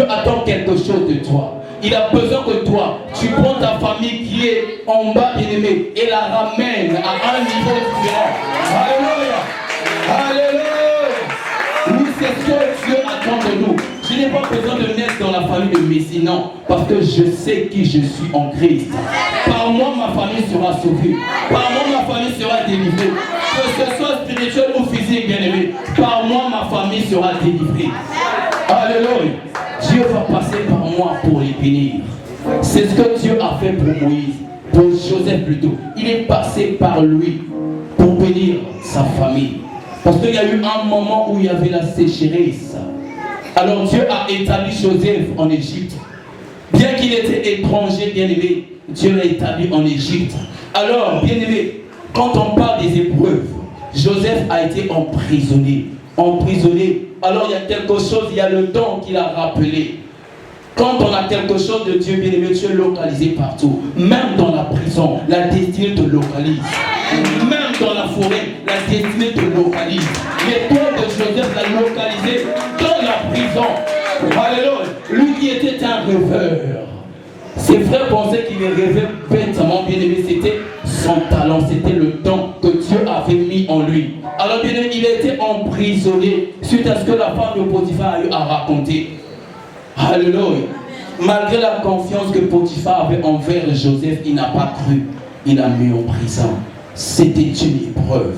attend quelque chose de toi. Il a besoin que toi, tu prends ta famille qui est en bas, bien-aimé, et la ramènes à un niveau différent. Alléluia. Alléluia. Oui, c'est ce que Dieu attend de nous. Je n'ai pas besoin de naître dans la famille de Messie, non. Parce que je sais qui je suis en Christ. Par moi, ma famille sera sauvée. Par moi, ma famille sera délivrée. Que ce soit spirituel ou physique, bien aimé. Par moi, ma famille sera délivrée. Alléluia. Dieu va passer par moi pour les bénir. C'est ce que Dieu a fait pour Moïse, pour Joseph plutôt. Il est passé par lui pour bénir sa famille. Parce qu'il y a eu un moment où il y avait la sécheresse. Alors Dieu a établi Joseph en Égypte. Bien qu'il était étranger, bien aimé, Dieu l'a établi en Égypte. Alors, bien aimé, quand on parle des épreuves, Joseph a été emprisonné. Emprisonné. Alors il y a quelque chose, il y a le don qu'il a rappelé. Quand on a quelque chose de Dieu, bien aimé, tu es localisé partout. Même dans la prison, la destinée te localise. Même dans la forêt, la destinée te localise. L'étoile de Joseph l'a localisé dans la prison. Alléluia. Lui qui était un rêveur. Ses frères pensaient qu'il rêvait bêtement, bien aimé. C'était son talent, c'était le don que Dieu avait mis en lui. Alors bien aimé, il a été emprisonné suite à ce que la femme de Potiphar a eu à raconter. Alléluia. Malgré la confiance que Potiphar avait envers Joseph, il n'a pas cru. Il l'a mis en prison. C'était une épreuve.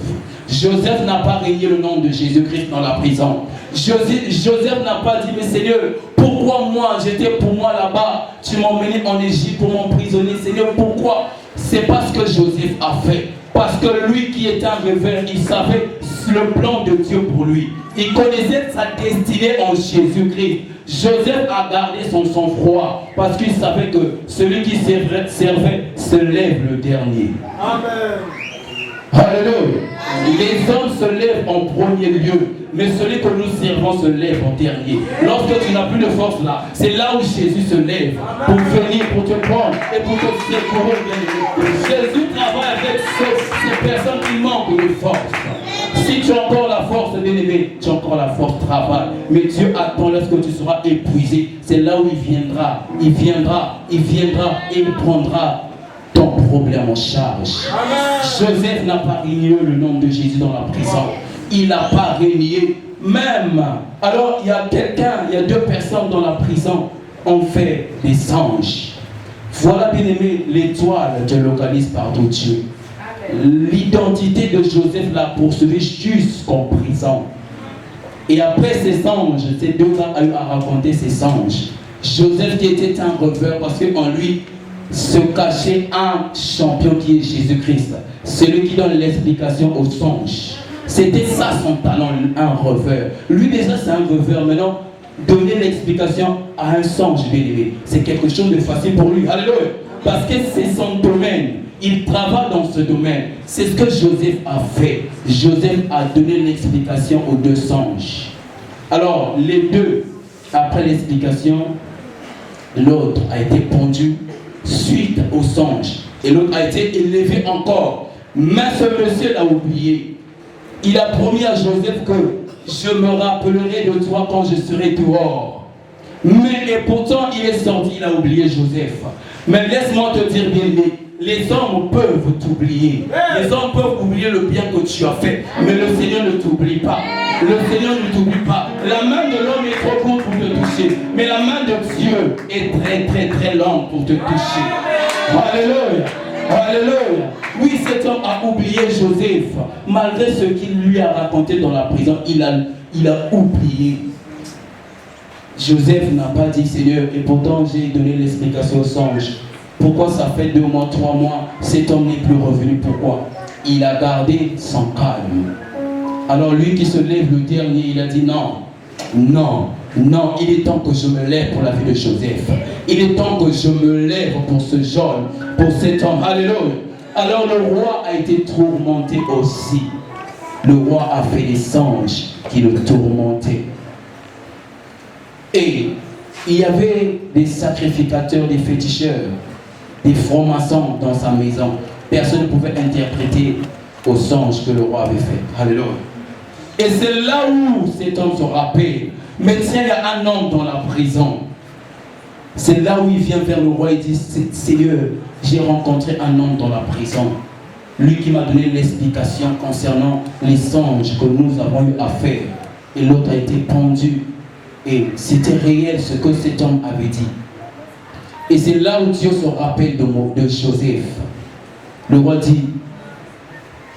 Joseph n'a pas régné le nom de Jésus-Christ dans la prison. Joseph n'a pas dit, mais Seigneur, pourquoi moi, j'étais pour moi là-bas, tu m'as emmené en Égypte pour m'emprisonner, Seigneur, pourquoi? C'est pas ce que Joseph a fait. Parce que lui qui était un rêveur, il savait le plan de Dieu pour lui. Il connaissait sa destinée en Jésus-Christ. Joseph a gardé son sang-froid parce qu'il savait que celui qui servait se lève le dernier. Amen. Alléluia. Les hommes se lèvent en premier lieu, mais celui que nous servons se lève en dernier. Lorsque tu n'as plus de force là, c'est là où Jésus se lève pour venir, pour te prendre et pour te secourir. Jésus travaille avec ces personnes qui manquent de force. Si tu as encore la force, bien-aimé, tu as encore la force de travail. Mais Dieu attend lorsque tu seras épuisé. C'est là où il viendra. Il viendra et il prendra ton problème en charge. Amen. Joseph n'a pas régné le nom de Jésus dans la prison. Il n'a pas régné. Même. Alors il y a deux personnes dans la prison ont fait des anges. Voilà, bien-aimé, l'étoile te localise partout Dieu. L'identité de Joseph l'a poursuivi jusqu'en prison. Et après ces anges, ces deux gars ont eu à raconter ces anges. Joseph qui était un rêveur parce qu'en lui se cachait un champion qui est Jésus-Christ. Celui qui donne l'explication aux anges. C'était ça son talent, un rêveur. Lui déjà c'est un rêveur. Maintenant, donner l'explication à un ange bien-aimé, c'est quelque chose de facile pour lui. Alléluia. Parce que c'est son domaine. Il travaille dans ce domaine. C'est ce que Joseph a fait. Joseph a donné l'explication aux deux anges. Alors, les deux, après l'explication, l'autre a été pendu suite aux anges. Et l'autre a été élevé encore. Mais ce monsieur l'a oublié. Il a promis à Joseph que je me rappellerai de toi quand je serai dehors. Mais et pourtant, il est sorti, il a oublié Joseph. Mais laisse-moi te dire bien, les hommes peuvent t'oublier. Les hommes peuvent oublier le bien que tu as fait. Mais le Seigneur ne t'oublie pas. Le Seigneur ne t'oublie pas. La main de l'homme est trop courte pour te toucher. Mais la main de Dieu est très très très longue pour te toucher. Alléluia. Alléluia. Oui, cet homme a oublié Joseph. Malgré ce qu'il lui a raconté dans la prison, il a oublié. Joseph n'a pas dit Seigneur, et pourtant j'ai donné l'explication aux anges. Pourquoi ça fait 2 mois, 3 mois, cet homme n'est plus revenu? Pourquoi? Il a gardé son calme. Alors lui qui se lève le dernier, il a dit non, non, non, il est temps que je me lève pour la vie de Joseph. Il est temps que je me lève pour ce jeune, pour cet homme. Alléluia. Alors le roi a été tourmenté aussi. Le roi a fait des anges qui le tourmentaient. Et il y avait des sacrificateurs, des féticheurs, des francs-maçons dans sa maison. Personne ne pouvait interpréter aux anges que le roi avait fait. Alléluia. Et c'est là où cet homme se rappelle. Mais tiens, il y a un homme dans la prison. C'est là où il vient vers le roi et dit Seigneur, j'ai rencontré un homme dans la prison. Lui qui m'a donné l'explication concernant les anges que nous avons eu à faire. Et l'autre a été pendu Et c'était réel ce que cet homme avait dit. Et c'est là où Dieu se rappelle de Joseph. Le roi dit,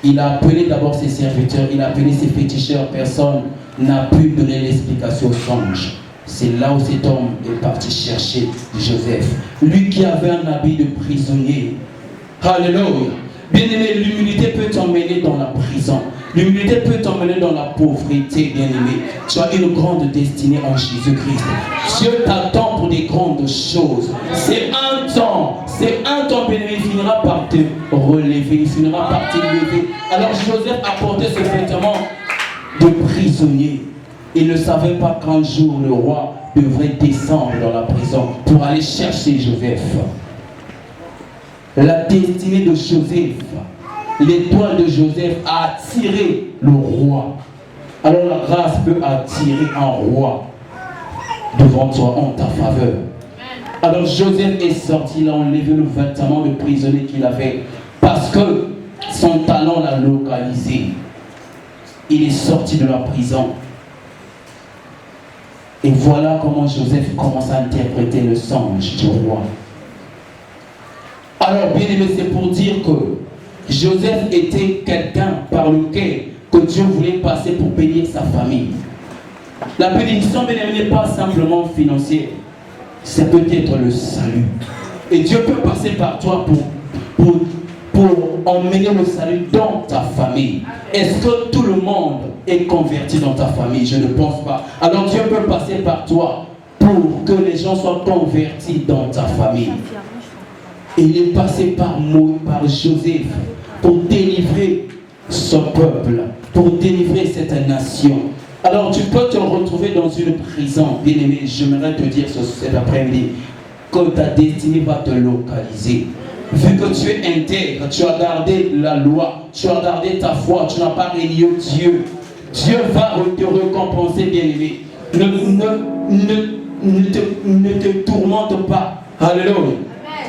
il a appelé d'abord ses serviteurs, il a appelé ses féticheurs, personne n'a pu donner l'explication au songe. C'est là où cet homme est parti chercher Joseph. Lui qui avait un habit de prisonnier. Alléluia. Bien-aimé, l'humilité peut t'emmener dans la prison. L'humilité peut t'emmener dans la pauvreté, bien-aimé. Tu as une grande destinée en Jésus-Christ. Dieu t'attend pour des grandes choses. C'est un temps, bien-aimé, il finira par te relever, il finira par t'élever. Alors Joseph a porté ce vêtement de prisonnier. Il ne savait pas qu'un jour le roi devrait descendre dans la prison pour aller chercher Joseph. La destinée de Joseph, l'étoile de Joseph a attiré le roi. Alors la grâce peut attirer un roi devant toi en ta faveur. Alors Joseph est sorti, il a enlevé le vêtement de prisonnier qu'il avait parce que son talent l'a localisé. Il est sorti de la prison. Et voilà comment Joseph commence à interpréter le songe du roi. Alors, bien aimé, c'est pour dire que Joseph était quelqu'un par lequel que Dieu voulait passer pour bénir sa famille. La bénédiction, bien aimé, n'est pas simplement financière, c'est peut-être le salut. Et Dieu peut passer par toi pour emmener le salut dans ta famille. Est-ce que tout le monde est converti dans ta famille? Je ne pense pas. Alors Dieu peut passer par toi pour que les gens soient convertis dans ta famille. Et il est passé par Joseph pour délivrer son peuple, pour délivrer cette nation. Alors tu peux te retrouver dans une prison. Bien aimé, j'aimerais te dire cet après-midi que ta destinée va te localiser. Vu que tu es intègre, tu as gardé la loi, tu as gardé ta foi, tu n'as pas renié Dieu. Dieu va te récompenser, bien-aimé. Ne te tourmente pas. Alléluia.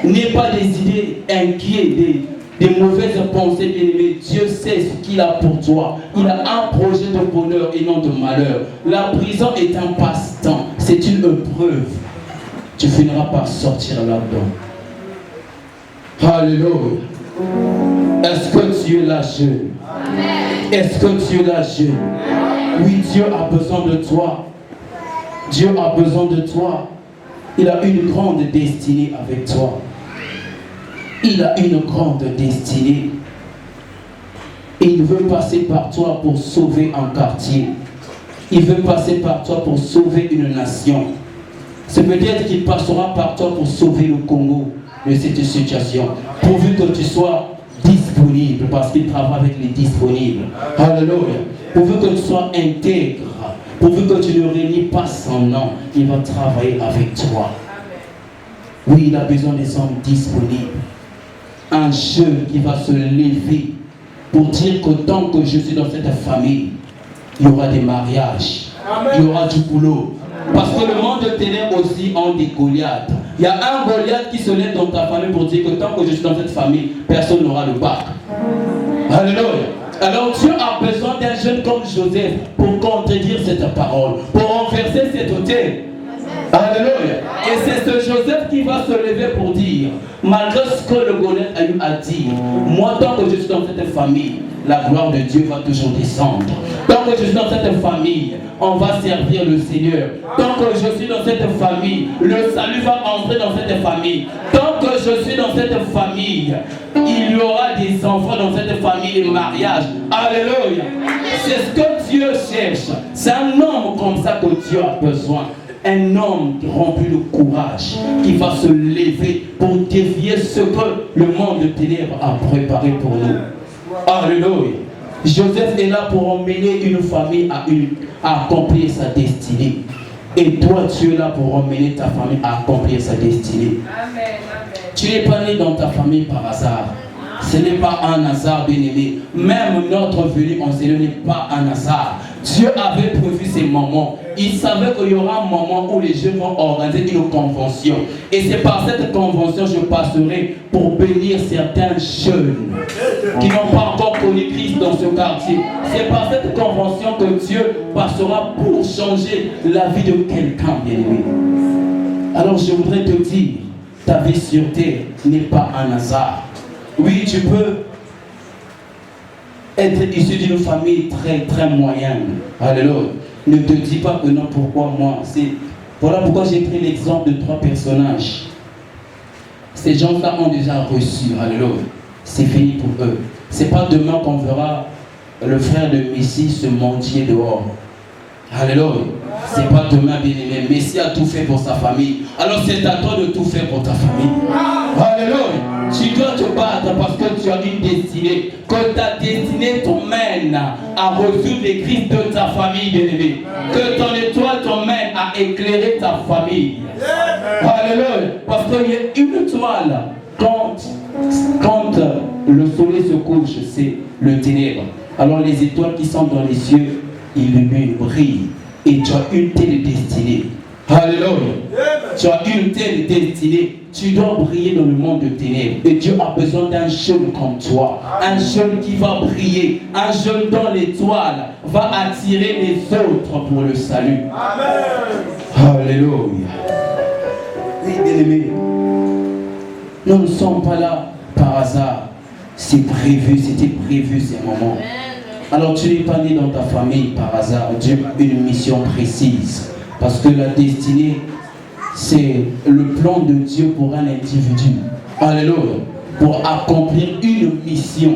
N'aie pas des idées inquiètes, des mauvaises pensées, bien-aimé. Dieu sait ce qu'il a pour toi. Il a un projet de bonheur et non de malheur. La prison est un passe-temps. C'est une épreuve. Tu finiras par sortir là-dedans. Alléluia. Est-ce que tu es là, jeune? Est-ce que tu es là, jeune? Oui, Dieu a besoin de toi. Dieu a besoin de toi. Il a une grande destinée avec toi. Il a une grande destinée. Et il veut passer par toi pour sauver un quartier. Il veut passer par toi pour sauver une nation. C'est peut-être qu'il passera par toi pour sauver le Congo de cette situation. Pourvu que tu sois disponible, parce qu'il travaille avec les disponibles. Alléluia. Pourvu que tu sois intègre. Pourvu que tu ne réunis pas son nom, il va travailler avec toi. Oui, il a besoin des hommes disponibles. Un jeune qui va se lever pour dire que tant que je suis dans cette famille, il y aura des mariages, il y aura du boulot. Parce que le monde de ténèbres aussi ont des Goliaths. Il y a un Goliath qui se lève dans ta famille pour dire que tant que je suis dans cette famille, personne n'aura le bac. Alléluia. Alors Dieu a besoin d'un jeune comme Joseph pour contredire cette parole, pour renverser cet autel. Alléluia. Et c'est ce Joseph qui va se lever pour dire, malgré ce que le Goliath a eu à dire, moi tant que je suis dans cette famille, la gloire de Dieu va toujours descendre. Tant que je suis dans cette famille, on va servir le Seigneur. Tant que je suis dans cette famille, le salut va entrer dans cette famille. Tant que je suis dans cette famille, il y aura des enfants dans cette famille, les mariages. Alléluia. C'est ce que Dieu cherche. C'est un homme comme ça que Dieu a besoin. Un homme rempli de courage, qui va se lever pour dévier ce que le monde de ténèbres a préparé pour nous. Alléluia. Joseph est là pour emmener une famille à accomplir sa destinée. Et toi, tu es là pour emmener ta famille à accomplir sa destinée. Amen, amen. Tu n'es pas né dans ta famille par hasard. Ce n'est pas un hasard, bien-aimé. Même notre venue en Seigneur n'est pas un hasard. Dieu avait prévu ces moments. il savait qu'il y aura un moment où les jeunes vont organiser une convention. Et c'est par cette convention que je passerai pour bénir certains jeunes qui n'ont pas encore connu Christ dans ce quartier. C'est par cette convention que Dieu passera pour changer la vie de quelqu'un, bien-aimé. Alors je voudrais te dire, ta vie sur terre n'est pas un hasard. Oui, tu peux être issu d'une famille très très moyenne. Alléluia. Ne te dis pas que non, pourquoi moi. Voilà pourquoi j'ai pris l'exemple de 3 personnages. Ces gens-là ont déjà reçu. Alléluia. C'est fini pour eux. C'est pas demain qu'on verra le frère de Messie se mendier dehors. Alléluia. C'est pas demain, bien-aimé. Messie a tout fait pour sa famille. Alors c'est à toi de tout faire pour ta famille. Alléluia. Tu dois te battre parce que tu as une destinée. Que ta destinée t'emmène à résoudre les crises de ta famille, bien-aimé. Que ton étoile t'emmène à éclairer ta famille. Alléluia. Parce qu'il y a une étoile. Quand le soleil se couche, c'est le ténèbre. Alors les étoiles qui sont dans les cieux, illuminent, brillent. Et tu as une telle destinée. Alléluia. Tu as une telle destinée. Tu dois briller dans le monde de ténèbres. Et Dieu a besoin d'un jeune comme toi. Un jeune qui va briller. Un jeune dont l'étoile va attirer les autres pour le salut. Amen. Alléluia. Oui, bien-aimé. Nous ne sommes pas là par hasard. C'est prévu, c'était prévu ces moments. Alors tu n'es pas né dans ta famille par hasard. Dieu a une mission précise. Parce que la destinée, c'est le plan de Dieu pour un individu. Alléluia. Pour accomplir une mission.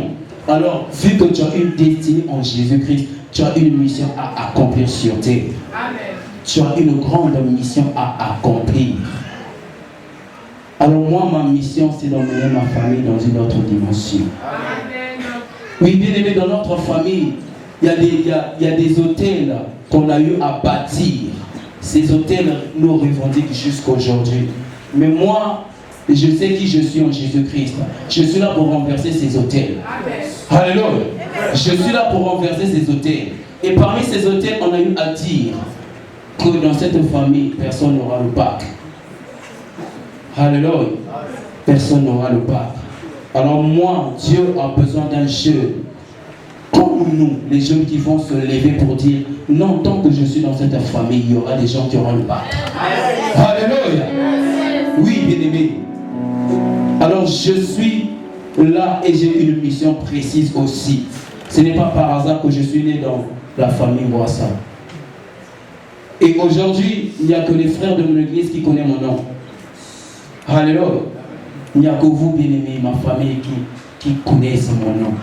Alors, vu que tu as une destinée en Jésus-Christ, tu as une mission à accomplir sur terre. Amen. Tu as une grande mission à accomplir. Alors moi, ma mission, c'est d'emmener ma famille dans une autre dimension. Amen. Oui, bien aimé, dans notre famille, il y a des hôtels qu'on a eu à bâtir. Ces hôtels nous revendiquent jusqu'aujourd'hui. Mais moi, je sais qui je suis en Jésus-Christ. Je suis là pour renverser ces hôtels. Amen. Alléluia. Je suis là pour renverser ces hôtels. Et parmi ces hôtels, on a eu à dire que dans cette famille, personne n'aura le bac. Alléluia. Personne n'aura le bac. Alors moi, Dieu a besoin d'un jeune comme nous, les jeunes qui vont se lever pour dire non, tant que je suis dans cette famille, il y aura des gens qui auront le bac. Alléluia. Oui, bien-aimé. Alors je suis là et j'ai une mission précise aussi. Ce n'est pas par hasard que je suis né dans la famille Boissa. Et aujourd'hui, il n'y a que les frères de mon église qui connaissent mon nom. Alléluia. Il n'y a que vous, bien-aimés, ma famille, qui connaissent mon nom.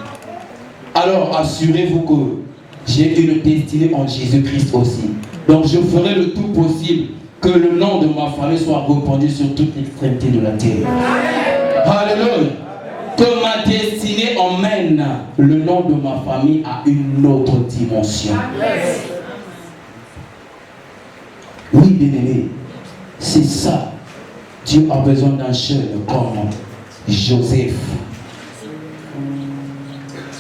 Alors assurez-vous que j'ai une destinée en Jésus-Christ aussi. Donc je ferai le tout possible que le nom de ma famille soit répandu sur toute l'extrémité de la terre. Alléluia. Que ma destinée emmène le nom de ma famille à une autre dimension. Oui, bien-aimé, c'est ça. Dieu a besoin d'un jeune comme Joseph.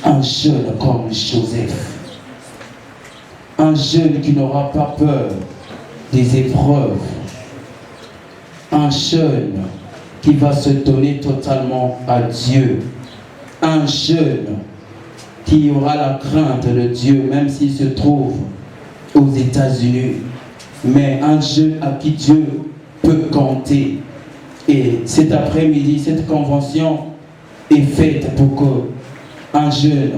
Un jeune comme Joseph. Un jeune qui n'aura pas peur des épreuves. Un jeune qui va se donner totalement à Dieu. Un jeune qui aura la crainte de Dieu, même s'il se trouve aux États-Unis. Mais un jeune à qui Dieu peut compter. Et cet après-midi, cette convention est faite pour que un jeune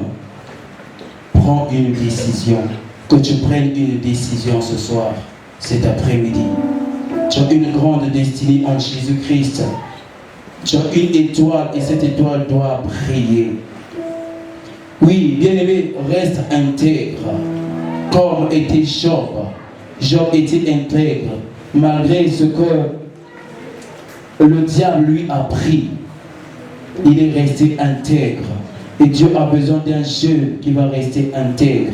prend une décision. Que tu prennes une décision ce soir, cet après-midi. Tu as une grande destinée en Jésus-Christ. Tu as une étoile et cette étoile doit briller. Oui, bien-aimé, reste intègre. Comme était Job. Job était intègre. Malgré ce que le diable lui a pris, il est resté intègre. Et Dieu a besoin d'un jeune qui va rester intègre,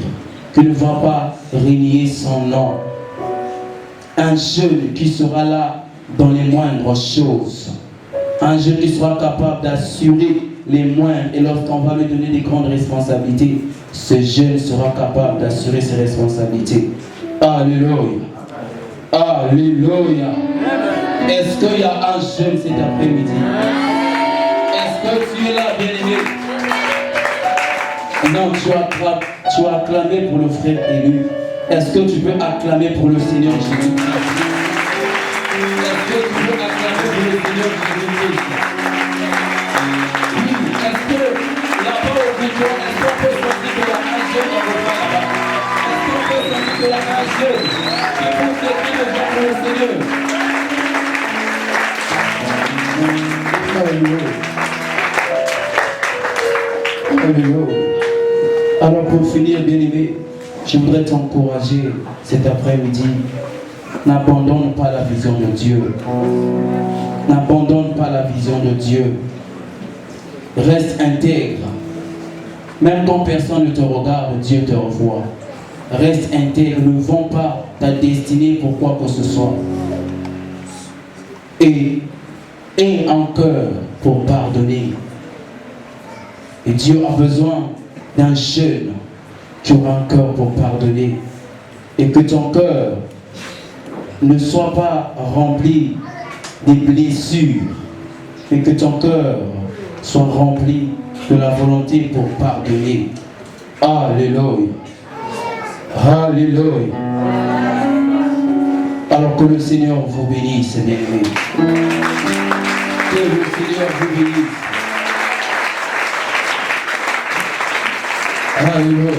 qui ne va pas renier son nom. Un jeune qui sera là dans les moindres choses. Un jeune qui sera capable d'assurer les moindres. Et lorsqu'on va lui donner des grandes responsabilités, ce jeune sera capable d'assurer ses responsabilités. Alléluia. Alléluia. Est-ce qu'il y a un jeune cet après-midi? Est-ce que tu es là, bien-aimé? Non, tu as acclamé pour le frère élu. Est-ce que tu peux acclamer pour le Seigneur Jésus-Christ? Est-ce que tu peux acclamer pour le Seigneur Jésus-Christ? Oui, est-ce que là-bas au bureau, est-ce qu'on peut sentir qu'il y a un jeune en repas là-bas? Est-ce qu'on peut sentir qu'il y a un jeune qui peut servir le genre pour le Seigneur? Alléluia. Alléluia. Alors pour finir, bien-aimé, je voudrais t'encourager cet après-midi. N'abandonne pas la vision de Dieu. N'abandonne pas la vision de Dieu. Reste intègre. Même quand personne ne te regarde, Dieu te revoit. Reste intègre. Ne vends pas ta destinée pour quoi que ce soit. Et aie un cœur pour pardonner. Et Dieu a besoin d'un jeune qui aura un cœur pour pardonner. Et que ton cœur ne soit pas rempli des blessures, mais que ton cœur soit rempli de la volonté pour pardonner. Alléluia. Alléluia. Alors que le Seigneur vous bénisse, bien-aimés. Que le Seigneur vous bénisse. Alléluia.